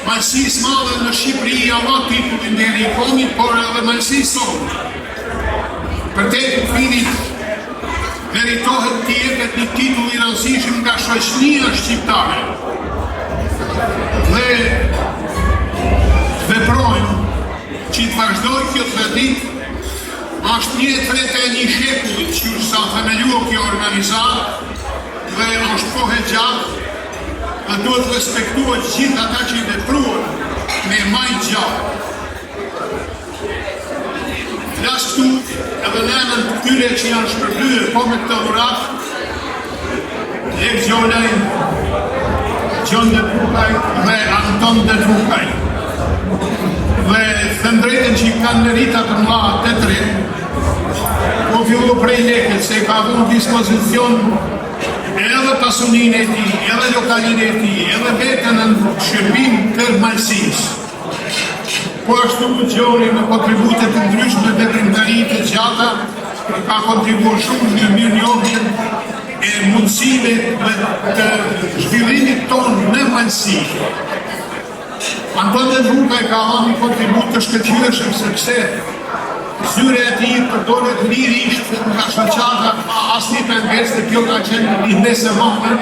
Malësis madhe në Shqipëri ama titullin deri i komit, por edhe malësis sonë. Për te të finit meritohet të jepet një titull i rëndësishëm nga shoqënia shqiptare. Dhe veprojmë që të vazhdoj kjo traditë. Është një trete e një shekullit që sa themeluar kjo organizat dhe është kohë e gjatë dhe duhet respektuar gjithë ata që i vepruan me maj gjatë. Flas këtu edhe në emër të këtyre që janë shpërblyer po me këtë dhuratë, Lek Gjonaj, Gjon de Trukaj dhe Anton de Trukaj. Dhe them drejtën që i kanë merita të mëdha të tërë, po fillu prej Lekët se ka dhënë dispozicion edhe pasuninë e tij, edhe lokalinë e tij, edhe vetën në shërbim të malësisë. Po ashtu Gjoni me kontribute të ndryshme dhe veprimtari të gjata ka kontribuar shumë në mirënjohjen e mundësive të zhvillimit tonë në malësi. Anton de Trukaj ka dhënë një kontribut të shkëlqyeshëm sepse zyre e tij përdoret lirisht nga shoqata pa asnjë pengesë, kjo ka qenë një mesë e vogël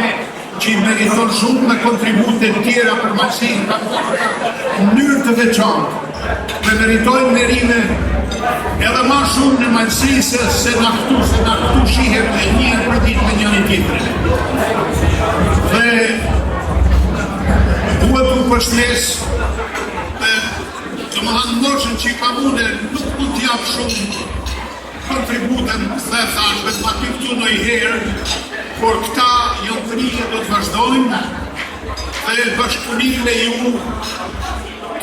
që meriton shumë me kontribute të tjera për malësinë në mënyrë të veçantë. Dhe meritojnë merime edhe ma shumë në malësi se na këtu shihet dhe njërë për ditë me njëri tjetrin. Dhe duhet të përshnes të më hanë moshën që i ka mune nuk mund t'jap shumë kontributen dhe thash dhe t'ma ty këtu në i herë, por këta janë të një do të vazhdojnë dhe bashkëpunimin e ju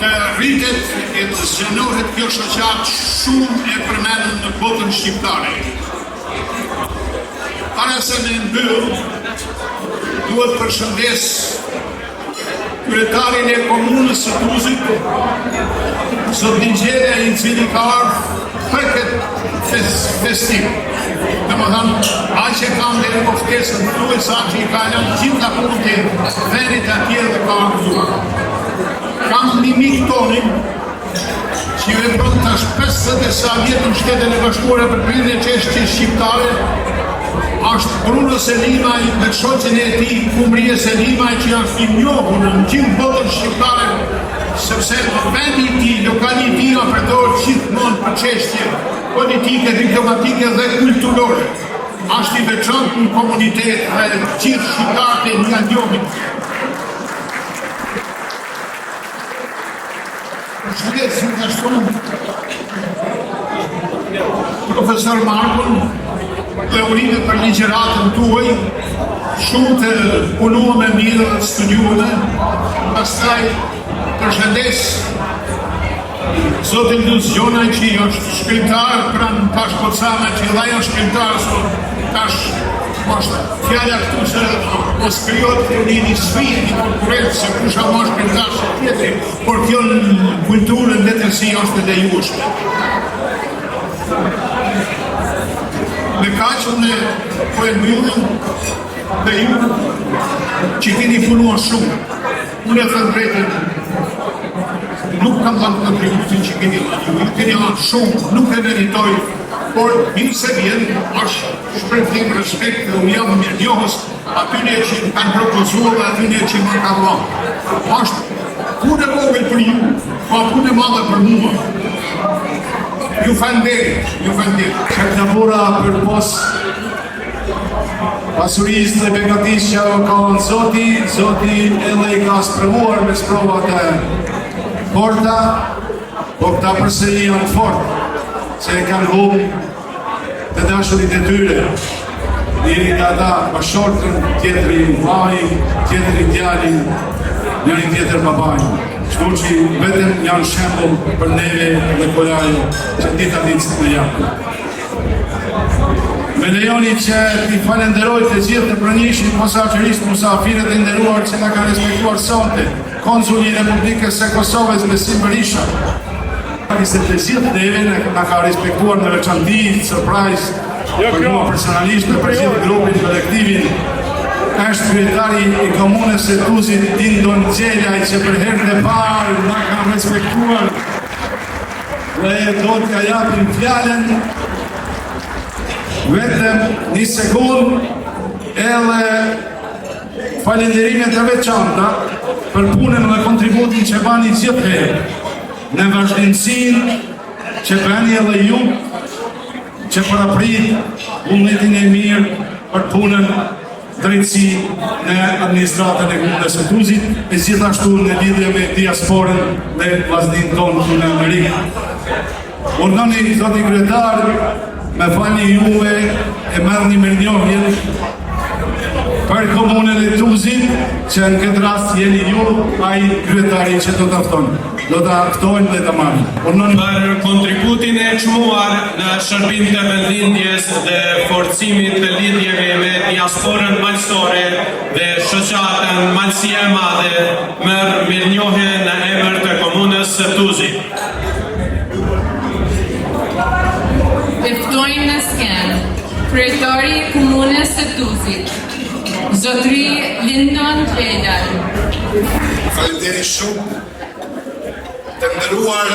të rritet e të zgjanohet kjo shoqat shumë e përmendur në botën shqiptare. Para se me mbyll, duhet përshëndes kryetarin e komunës së Tuzit, zot Nigjeria, i cili ka ardhur për këtë festiv. Domethënë, aq e kam dhe koftesën tuaj sa që i ka lënë gjitha punët e vendit atje dhe ka ardhur. Kam një mik tonin që i vepron tash 50 sa vjetë në Shtetet e Bashkuara për bërjen e çështjes shqiptare, është Bruno Selimaj dhe shoqen e tij Kumrie Selimaj që është i njohur në gjithë botën shqiptare sepse vendi i tij, lokali i tij përdor gjithmonë për çështje politike, diplomatike dhe kulturore. Është i veçantë në komunitet dhe gjithë shqiptarët e nga njohin. Shqipet si nga shtonë profesor Markun dhe urimet për ligjeratën tuaj, shumë të punuam e mirë dhe të studiume, pastaj përshëndes zotin Luz Gjonaj që është shkrimtar pranë Tash Kocana që dhe ajo shkrimtar tash është fjalla këtu se o skriot një sfidë, një konkurencë se kusha më shkrimtar se tjetri, por kjo në kulturën dhe të si është dhe jushme. Me kaqë unë po e mbyllën dhe ju që keni punuar shumë. Unë e thënë drejtën, nuk kam dhënë kontributin që keni dhënë shumë, nuk e meritoj, por mirë se vjen, është shpërthim respekt dhe unë jam mirë njohës atyne që kanë propozuar dhe atyne që më ka dhënë. Është punë e vogël për ju, pa punë e madhe për mua. Ju falënderit. Këtë labura për pos pasurisë dhe begatisë që ka në Zoti edhe I ka sprovuar me sprovat e forta, po këta përsëri janë fort, se kanë humbë të dashurit e tyre. Njëri nga ata bashortën, tjetëri vaj, tjetëri djalin, njëri tjetër babaj. Kështu që vetëm janë shembull për neve dhe kolajë që dita ditës në japë. Me lejoni që t'i falenderoj të gjithë të pranishit posaçërisht musafirët e nderuar që na kanë respektuar sonte, Konsuli I Republikës së Kosovës Besim Berisha, se të gjithë neve na ka respektuar në veçanti, surprise, për mua personalisht dhe për gjithë grupin kolektivin, është kryetari I komunës së Tuzit Dindon Gjelaj që për herë të parë na ka respektuar dhe do t'ja japim fjalën vetëm një sekund edhe falenderimet e veçanta për punën dhe kontributin që bani gjithë herë në vazhdimësinë që bani edhe ju që paraprit vullnetin e mirë për punën drejtësi në administratën e komunës së Tuzit e gjithashtu në lidhje me diasporën dhe vllaznin tonë në Amerikë. Urdhoni zoti kryetar, me falni juve e merrni mirënjohjen për komunën e Tuzit, që në këtë rast jeni ju ai kryetari që do ta ftojnë. Do ta ftojnë dhe ta marrin. Për kontributin e çmuar në shërbim të vendlindjes dhe forcimit të lidhjeve me diasporën malësore dhe shoqatën Malësia e Madhe, merr mirënjohje në emër të komunës së Tuzit. E ftojmë në skenë kryetari I komunës së Tuzit, Zotri Dindon Gjelaj. Faleminderit shumë. Të nderuar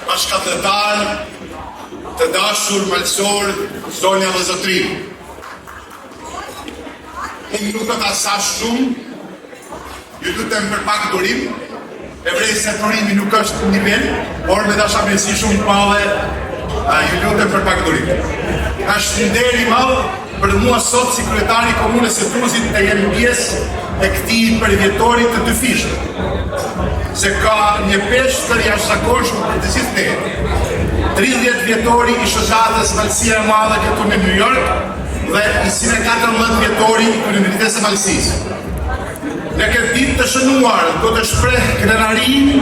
bashkëdhetar, të dashur malësor, zonja dhe zotrin. Unë nuk do ta sash shumë, ju lutem për pak durim. E vrej se durimi nuk është nivel, por me dashamirësi shumë madhe, ju lutem për pak durim. Është nder I madh për mua sot si kryetari I komunës së Tuzit të jem pjesë e këtij përvjetori të dy fishtë, se ka një peshë të jashtëzakonshme për të gjithë ne. 30 vjetori I shoqatës Malësia e Madhe këtu në New York dhe 14 vjetori I kryeministrisë së Malësisë. Në këtë ditë të shënuar do të shpreh krenarinë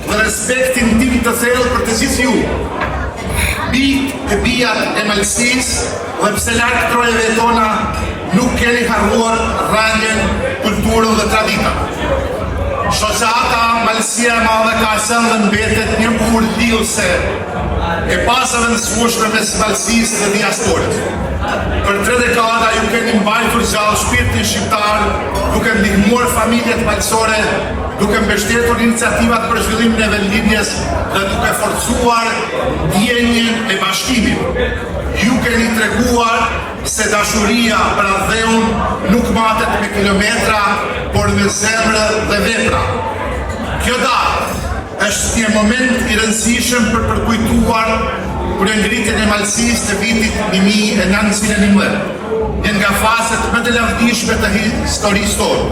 dhe respektin tim të thellë për të gjithë ju, bijtë e bijat e Malësisë, dhe pse larg trojeve tona nuk keni harruar rralljen, kulturën dhe traditën. Shoqata Malësia e Madhe ka qenë dhe mbetet një burë lidhëse e pasave në smushme mes Malësisë dhe diasporës. Për 3 dekada ju keni mbajtur gjallë shpirtin shqiptar, duke ndihmuar familjet malësore, duke mbështetur iniciativat për zhvillimin e vendlindjes dhe duke forcuar ndjenjen e bashkimit. Ju keni treguar se dashuria për Adheun nuk matet me kilometra, por me zemrë dhe vepra. Kjo datë është një moment I rëndësishëm për përkujtuar kryengritjen e Malësisë të vitit 1911, një nga faset më të lavdishme të historisë tonë.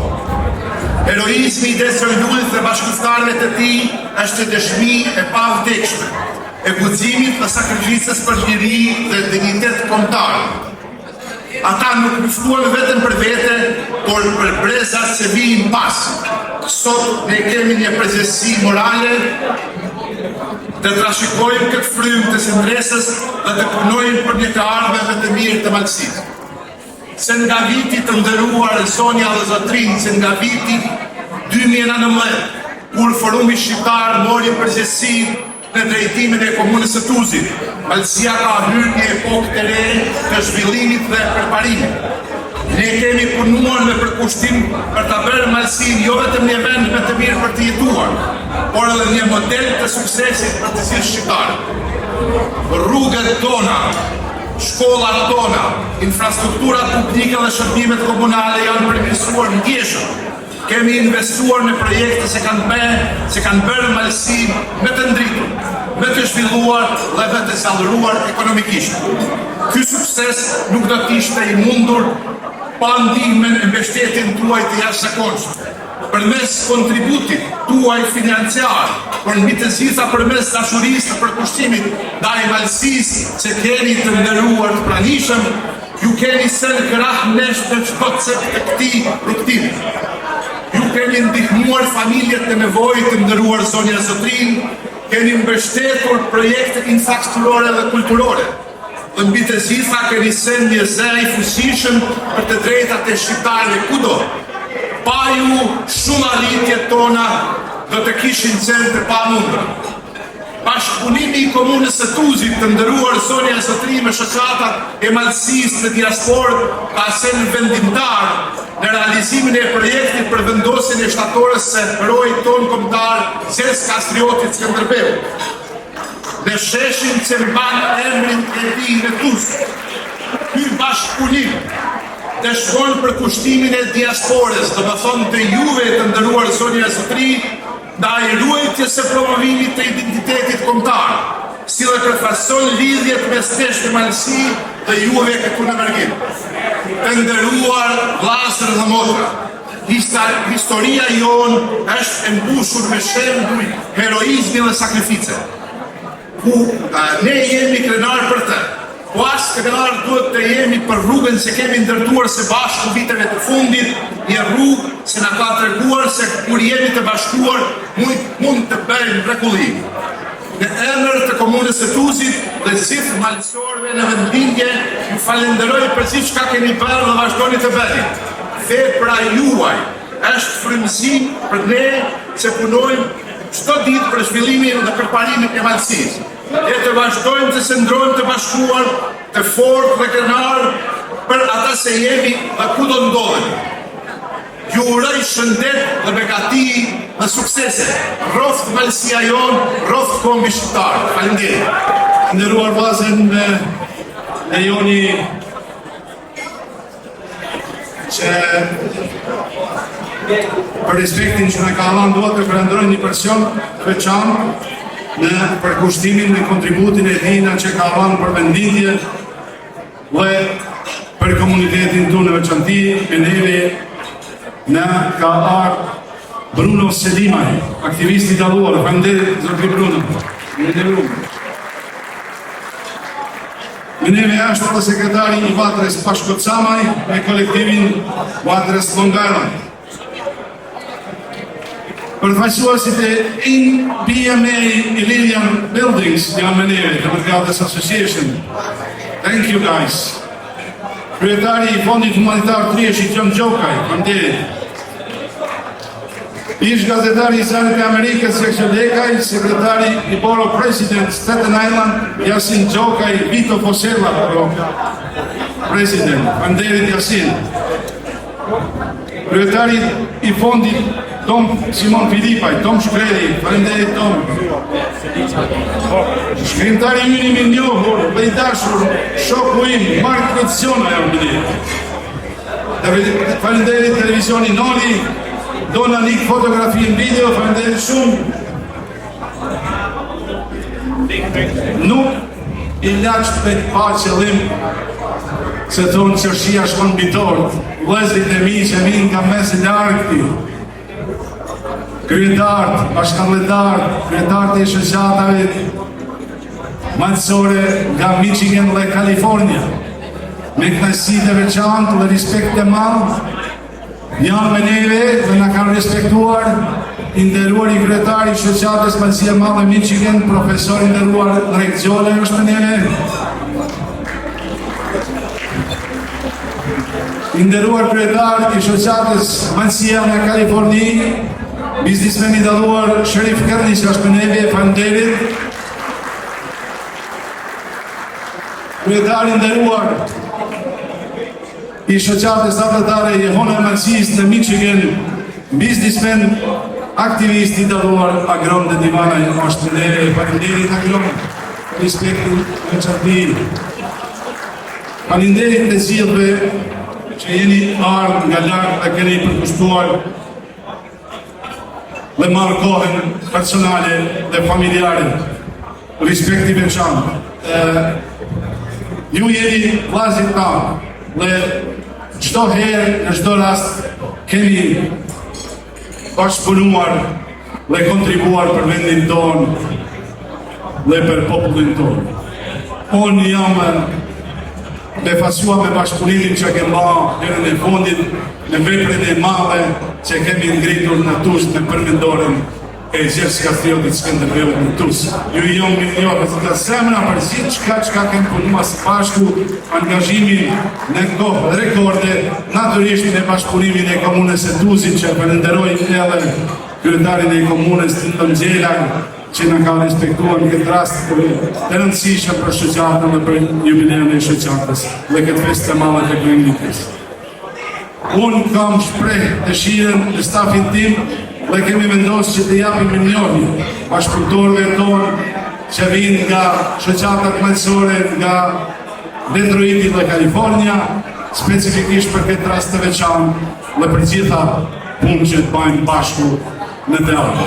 Heroizmi I Desolullit dhe bashkëftarëve të tij është dëshmi e pavdekshme e guximit dhe sakrificës për liri dhe dignitet kombëtar. Ata nuk luftuan vetëm për vete, por për brezat që vijnë pas. Sot ne kemi një përgjegjësi morale të trashëgojmë këtë frymë të sindresës dhe të punojmë për një të ardhmeve të mirë të Malësisë. Se nga viti të nderuar zonja dhe zotrin, se nga viti 2019, kur Forumi Shqiptar mori përgjegjësi në drejtimin e komunës së Tuzit, Malësia ka hyrë një epokë të re të zhvillimit dhe përparimit. Ne kemi punuar me përkushtim për ta bërë Malësinë jo vetëm një vend më të mirë për të jetuar, por edhe një model të suksesit për të gjithë shqiptarët. Rrugët tona, shkollat tona, infrastrukturat publike dhe shërbimet komunale janë përmirësuar ndjeshëm. kemi investuar në projekte se kanë bërë Malësi me të ndritur, me të zhvilluar dhe me të sallëruar ekonomikisht. Ky sukses nuk do të ishte i mundur pa ndihmën e mbështetjen tuaj të jashtëzakonshme. Përmes kontributit tuaj financiar, por mbi të gjitha përmes dashurisë të përkushtimit ndaj Malësisë që keni të nderuar të pranishëm, ju keni sënë krah nesh të çdo të këtij rrugtimi. Ju keni ndihmuar familjet të nevojit të nderuar zonja Zotrin, keni mbështetur projekte infrastrukturore dhe kulturore. Dhe mbi të gjitha keni sënë një zë i fuqishëm për të drejtat e shqiptarëve kudo. Pa ju, shumë arritjet tona do të kishin qenë të pamundra. Bashkëpunimi i komunës së Tuzit të nderuar zonja Zotri me shoqatat e Malësisë në diasporë ka qenë vendimtar në realizimin e projektit për vendosjen e shtatorës së heroit ton kombëtar Qes Kastrioti Skënderbeu. Ne sheshim që mban emrin e tij në Tuzë. Ky bashkëpunim dëshmon për kushtimin e diasporës, do të thonë të juve të nderuar zonja Zotri, ndaj ruajtjes së promovimit të identitetit kombëtar, si dhe përfaqëson lidhjet mes nesh të Malësi dhe juve këtu në Bergim. Të nderuar vllazër dhe motra, historia jon është e mbushur me shembuj heroizmi dhe sakrifice. Ku ne jemi krenar për të. Po as krenar duhet të jemi për rrugën që kemi ndërtuar së bashku viteve të fundit, një rrugë që na ka treguar se kur jemi të bashkuar mund të bëjmë mrekulli. Në emër të komunës së Tuzit dhe gjithë malësorëve në vendbindje, ju falenderoj për gjithë çka keni bërë dhe vazhdoni të bëni. Vepra juaj është frymëzim për ne që punojmë çdo ditë për zhvillimin dhe përparimin e Malësisë. E të vazhdojmë të qëndrojmë të bashkuar, të fortë dhe krenar për ata se jemi dhe ku do ndodhemi. Ju uroj shëndet dhe begati dhe suksese. Rroft Malësia jon, rroft kombi shqiptar. Faleminderit. Nderuar vllazën e joni që për respektin që në ka dhënë duhet të përëndroj një person veçantë në përkushtimin dhe kontributin e tina që ka dhënë për venditje dhe për komunitetin tu në veçanti e neve në ka ardhur Bruno Selimaj, aktivisti dalluar. Faleminderit zoti Bruno. Me neve është edhe sekretari i Vatres Pashkocamaj me kolektivin Vatres Longaraj. Përfaqësuesit e BMA Illyrian Buildings janë me neve, the Mercatus Association. Thank you guys. Kryetari i Fondit Humanitar Trieshit John Gjokaj, faleminderit. Ish gazetari i Zanit e Amerikës Seksio Lekaj, sekretari i Borough President Staten Island Yasin Gjokaj, Vito Fosella, President, faleminderit Yasin. Kryetari i Fondit Tom Simon Filipaj, Tom Shkreli, faleminderit Tom. Shkrimtari ynë i njohur dhe i dashur, shoku im, Mark Kociona jam bëni. Faleminderit televizioni Noli, Dona Nik fotografi në video, faleminderit shumë. Nuk i laqë për pa qëllim se thonë qërshia shkon bitort, vëzrit e mi që vinë nga mesi largëti. Kryetarët, bashkëndërtarët, kryetarët e shoqatave malësore nga Michigan dhe Kalifornia, me kënaqësi të veçantë dhe respekt të madh, janë me neve dhe na kanë respektuar i nderuar i kryetari i shoqatës Malësia e Madhe Michigan, profesor i nderuar Rekziole është me neve. I nderuar kryetar i shoqatës Malësia në Kaliforni, biznismen i dalluar Sherif Kernis është me neve, faleminderit. Kryetari i nderuar i shoqatës afërtare Jehona e Malësisë në Michigan, biznismen, aktivist i dalluar Agron dhe Divana është me neve, faleminderit Agron, respektin veçanti. Faleminderit të gjithëve që jeni ardhur nga larg dhe keni përkushtuar dhe marrë kohën personale dhe familjare, respekti veçantë. Ju jeni vllazit tanë dhe çdo herë, në çdo rast keni bashkëpunuar dhe kontribuar për vendin tonë dhe për popullin tonë. Unë jam befasuar me bashkëpunimin që kemë bërë herën e fundit në veprat e mëdha që kemi ngritur në Tus me përmendoren e Gjergj Kastriotit Skënderbeut në Tus. Ju jam mirënjohur të zemra për çka kemë punuar së bashku, angazhimin në kohë rekorde, natyrisht me bashkëpunimin e komunës së Tusit që falenderoj edhe kryetarin e komunës Tinton Gjelan që në ka respektuar në këtë rast të rëndësishëm për shoqatën dhe për jubileun e shoqatës dhe këtë festë të madhe të Komunites. Unë kam shpreh dëshirën në stafin tim dhe kemi vendosur që të japim mirënjohje bashkëpunëtorëve tonë që vinë nga shoqatat malësore nga Detroiti dhe Kalifornia, specifikisht për këtë rast të veçantë dhe për gjitha punë që të bëjmë bashku në teatr.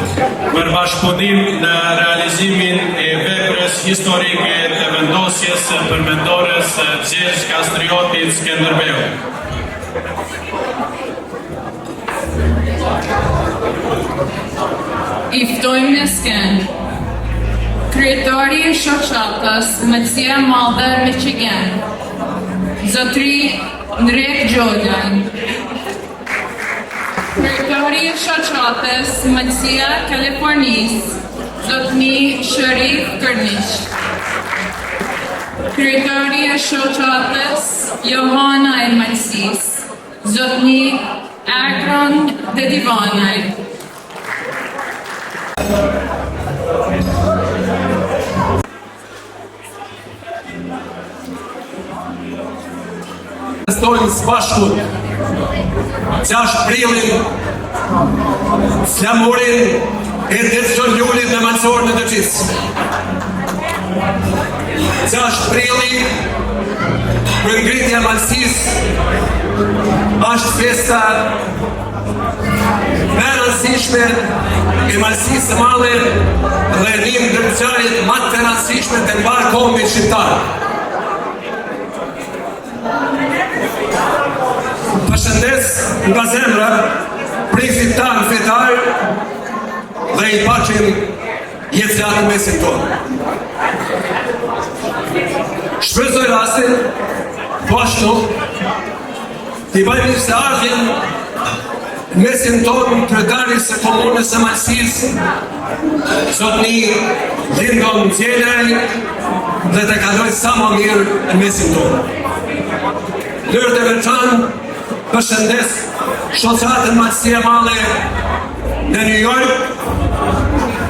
Për bashkëpunim në realizimin e veprës historike të vendosjes së përmendores Gjergj Kastriotit Skënderbeut. I ftojmë në skenë kryetari i shoqatës Maqësia e Madhe Michigan, Zotri Ndrek Gjolan. Kryetari i shoqatës Maqësia e Kalifornisë, Zotni Sharif Kërnish. Kryetari i shoqatës Johana e Maqësisë, Zotni Akron Dedivanaj. Stojnë së bashkut 6 prilin flamurin e Detshon Ljulit në Mansorën e Dëqis. 6 prili për ngritja e Malësisë është festa me rëndësishme e Malësisë së Madhe dhe një ndërgjegjërit më të rëndësishme të mbar kombit shqiptar. Përshëndes nga zemra prifit tanë fetar dhe i paqim jetë gjatë mesin tonë. Shpresoj rastin, po ashtu, t'i bëjmë një se ardhjen në mesin tonë kryetaris së komunës së Malësisë, Zotni Lindon Gjelaj, dhe të kaloj sa më mirë në mesin tonë. Lërë të veçanë, përshëndes shoqatën Maqësia e Madhe në New York,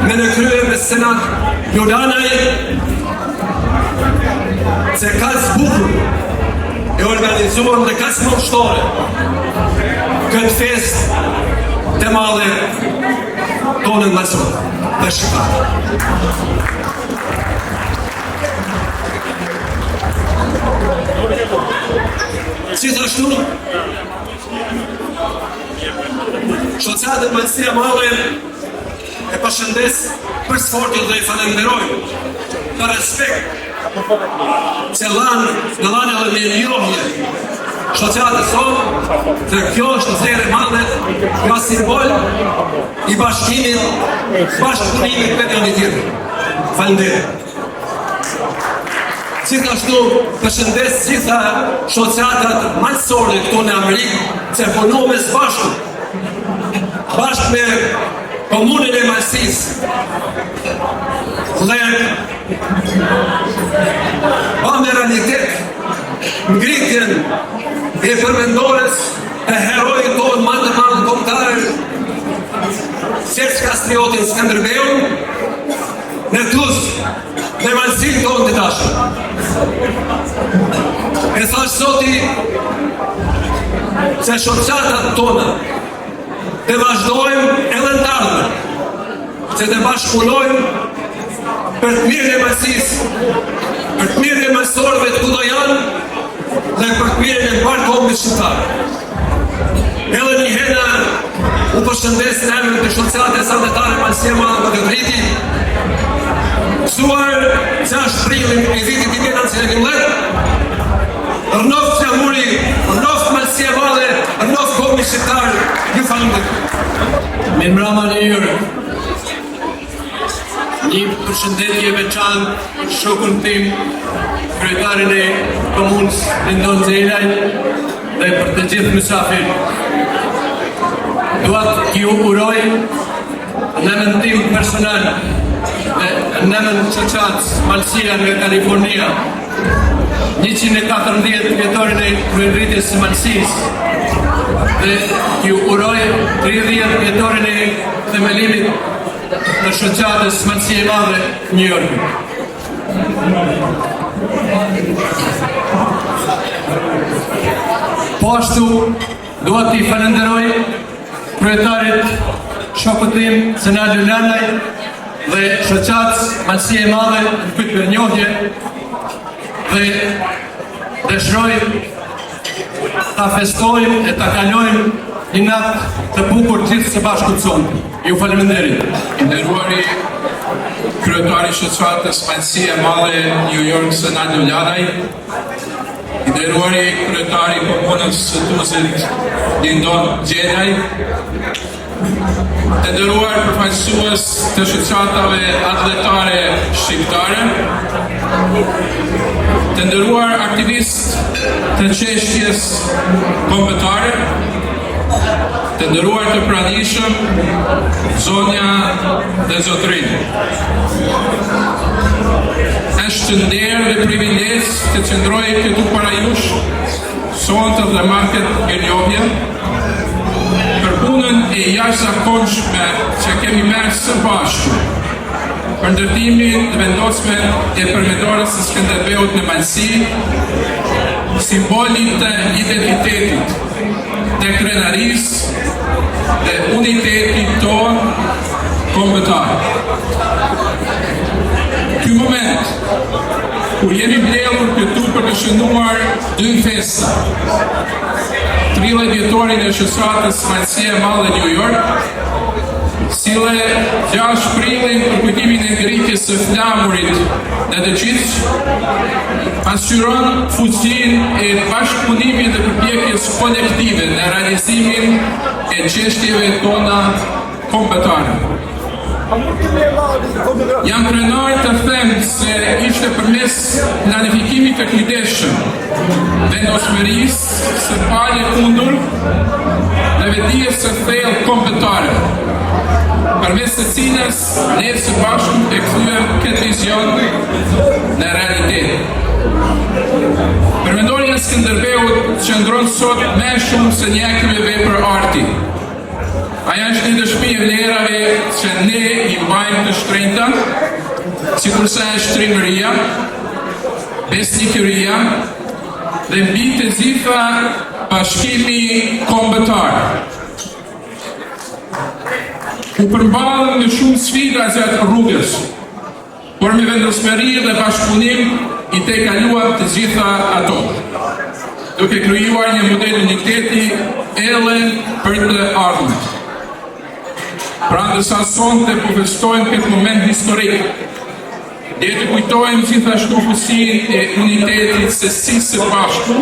me në krye me senat Jordanaj, se ka zbukur e organizuar dhe ka smokështore këtë fest të madhe tonën malësore dhe shqiptarë. Gjithashtu, shoqatën Maqësia e Madhe e përshëndes për sfortin dhe i falenderoj për respekt që në lanë edhe me njohje shoqatës sonë dhe kjo është zere madhe nga simbol i bashkëpunimit me një tjetër. Falenderoj. Gjithashtu përshëndes gjitha shoqatat malësore këtu në Amerikë që punon me së bashkë me komunën e Malësisë dhe ba me realitet ngritjen e përmendores e herojit tonë më të madh kombëtar Gjergj Kastriotin Skënderbeut në Tus me Malësinë tonë të dashur. E thash soti se shoqatat tona të vazhdojmë edhe në ardhmen, që të bashkëpunojmë për të mirën e Malësisë, për të mirën e malësorëve të kudo janë dhe për të mirën e mbar kombit shqiptar. Edhe një hera u përshëndes në emrin të shoqatës anëtare Malësia Madhe më të Driti, mësuar 6 prilin e vitit 2019, rënoft flamuri, rënoft Malësia Madhe, rënoft komi shqiptar, ju falenderoj. Mirë mbrëma në jurë. Një përshëndetje veçantë për shokun tim, kryetarin e komunës Lindon Xhelaj dhe për të gjithë mysafirët. Dua t'ju uroj në emrin tim personal dhe në emrin shoqatës Malësia nga Kalifornia 114 vjetorin e kryerritjes së Malësisë dhe t'ju uroj 30 vjetorin e themelimit të shoqatës Malësia e Madhe New York. Po ashtu dua t'i falenderoj kryetarit shokut tim Senal Lulanaj dhe shoqatës Malësia e Madhe në këtë mirënjohje dhe dëshiroj ta festojmë e ta kalojmë një natë të bukur gjithë së bashku sonë. Ju faleminderit. Nderuari kryetari shoqatës Malësia e Madhe New York Senal Lulanaj, nderuari kryetari komunës së Tuzit Lindon Xhelaj, të nderuar përfaqësues të shoqatave atletare shqiptare, të nderuar aktivist të çështjes kombëtare, të nderuar të pranishëm, zonja dhe zotërin. Është të nderë dhe privilegj të qëndroj këtu para jush, sonte dhe market mirënjohje, për punën e jashtëzakonshme që kemi bërë së bashku për ndërtimin dhe vendosjen e përmendores së Skënderbeut në Malësi, simboli të identitetit, të krenarisë dhe unitetit ton kombëtar. Ky moment kur jemi mbledhur këtu për të shënuar dy festa, 30 vjetorin e shoqatës Malësia e Madhe New York, sille 6 prilin për kujtimin e ngritjes së flamurit në të gjithë, pasqyron fuqinë e bashkëpunimit dhe përpjekjes kolektive në realizimin e çështjeve tona kombëtare. Jam krenar të them se ishte përmes planifikimit të kujdesshëm, vendosmërisë së palë kundur dhe vetdijes së thellë kombëtare, përmes të cilës ne së bashku e kthyem këtë vizion në realitet. Përmendorja e Skënderbeut qëndron sot më shumë se një kryevepër arti. Aja është një dëshmi e vlerave që ne i mbajmë të shtrenjta, sikurse është trimëria, besnikëria dhe mbi të gjitha bashkimi kombëtar. U përmballëm në shumë sfida gjatë rrugës, por me vendosmëri dhe bashkëpunim i tejkaluam të gjitha ato, duke krijuar një model uniteti edhe për të ardhmen. Pra ndërsa sonte po festojmë këtë moment historik, dhe të kujtojmë gjithashtu fuqinë e unitetit se si së bashku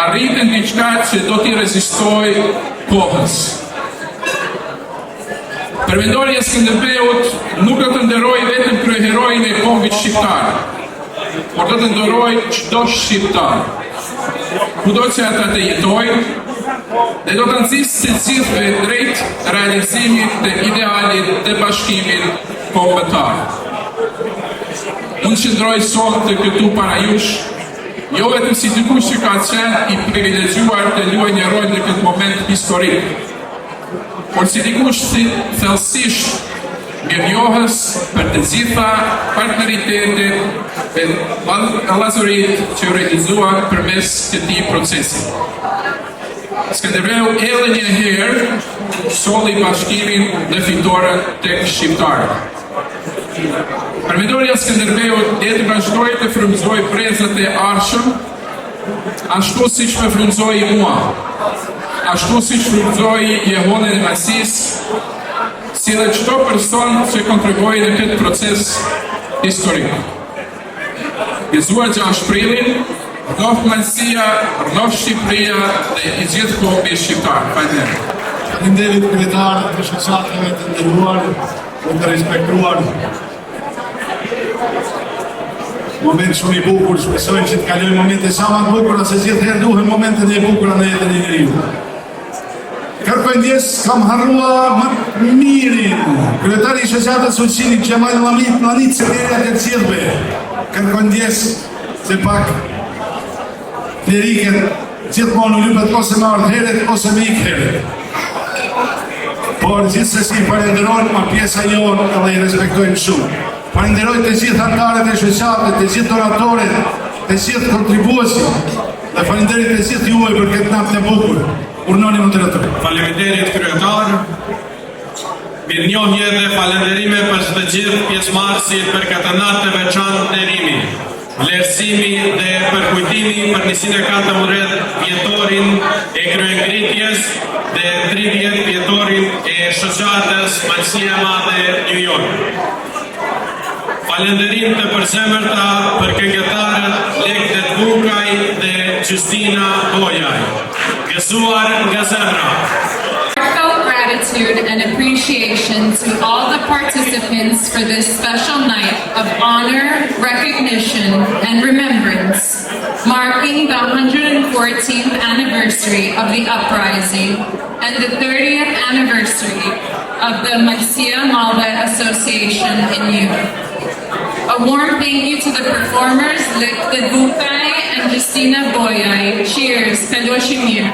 arritën diçka që do t'i rezistojë kohës. Përmendorja e Skënderbeut nuk do të nderoj vetëm kryeheroin e kombit shqiptar, por do të nderoj çdo shqiptar, kudo që ata të jetojnë, dhe do të nxjisë të gjithëve drejt realizimit të idealit të bashkimit kombëtar. Unë qëndroj sonte këtu para jush, jo vetëm si dikush që ka qenë i privilegjuar të luajë një rol në këtë moment historik, por si dikush si thellësisht mirënjohës për të gjitha partneritetet dhe vallëzorit që u realizuan përmes këtij procesi. Skënderbeu edhe një herë solli bashkimin dhe fitoren tek shqiptarët. Përmendorja e Skënderbeut le të vazhdojë të frymëzojë brezat e arshëm, ashtu siç më frymëzoi mua. ashtu si shfrytëzoi jehonin e Mesisë, si dhe çdo person që kontribuoi në këtë proces historik. Gëzuar 6 prillin, rënof Mësia, rënof Shqipëria dhe i gjithë kombë shqiptar. Faleminderit. Faleminderit kryetar të shoqatave të nderuar dhe të respektuar. Moment shumë i bukur, shpresojmë që të kalojmë momente sa më të bukura, se gjithherë duhen momentet e bukura në jetën e njeriu. Kërkoj ndjes, kam harruar më mirin. Kryetari i shoqatës Ulçini Xhemal Llanit Sekeria të Cilëve. Kërkoj ndjes se pak Feriket gjithmonë u lypet ose me ardh herët ose me ik herët. Por gjithsesi falenderoj ma pjesa jonë dhe i respektojnë shumë. Falenderoj të gjithë anëtarët e shoqatës, të gjithë donatorët, të gjithë kontribuesit dhe falenderoj të gjithë juve për këtë natë të bukur. Urnoni moderator. Faleminderit kryetar. Mirënjohje dhe falenderime për të gjithë pjesëmarrësit për këtë natë të veçantë nderimi, vlerësimi dhe përkujtimi për 24 vjetorin e kryengritjes dhe 30 vjetorin e shoqatës Malësia e Madhe New York. Falenderim të përzemërta për këngëtarët Lekdet Bukaj dhe Gjustina Bojaj. Gëzuar nga zemra. Heartfelt gratitude and appreciation to all the participants for this special night of honor, recognition, and remembrance, marking the 114th anniversary of the uprising and the 30th anniversary of the Malësia e Madhe Association in youth. A warm thank you to the performers Lekdet Bukaj and Justina Bojaj. Cheers, Kaluashimir.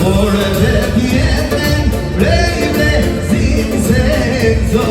Por te tienen, breve, sin sexo.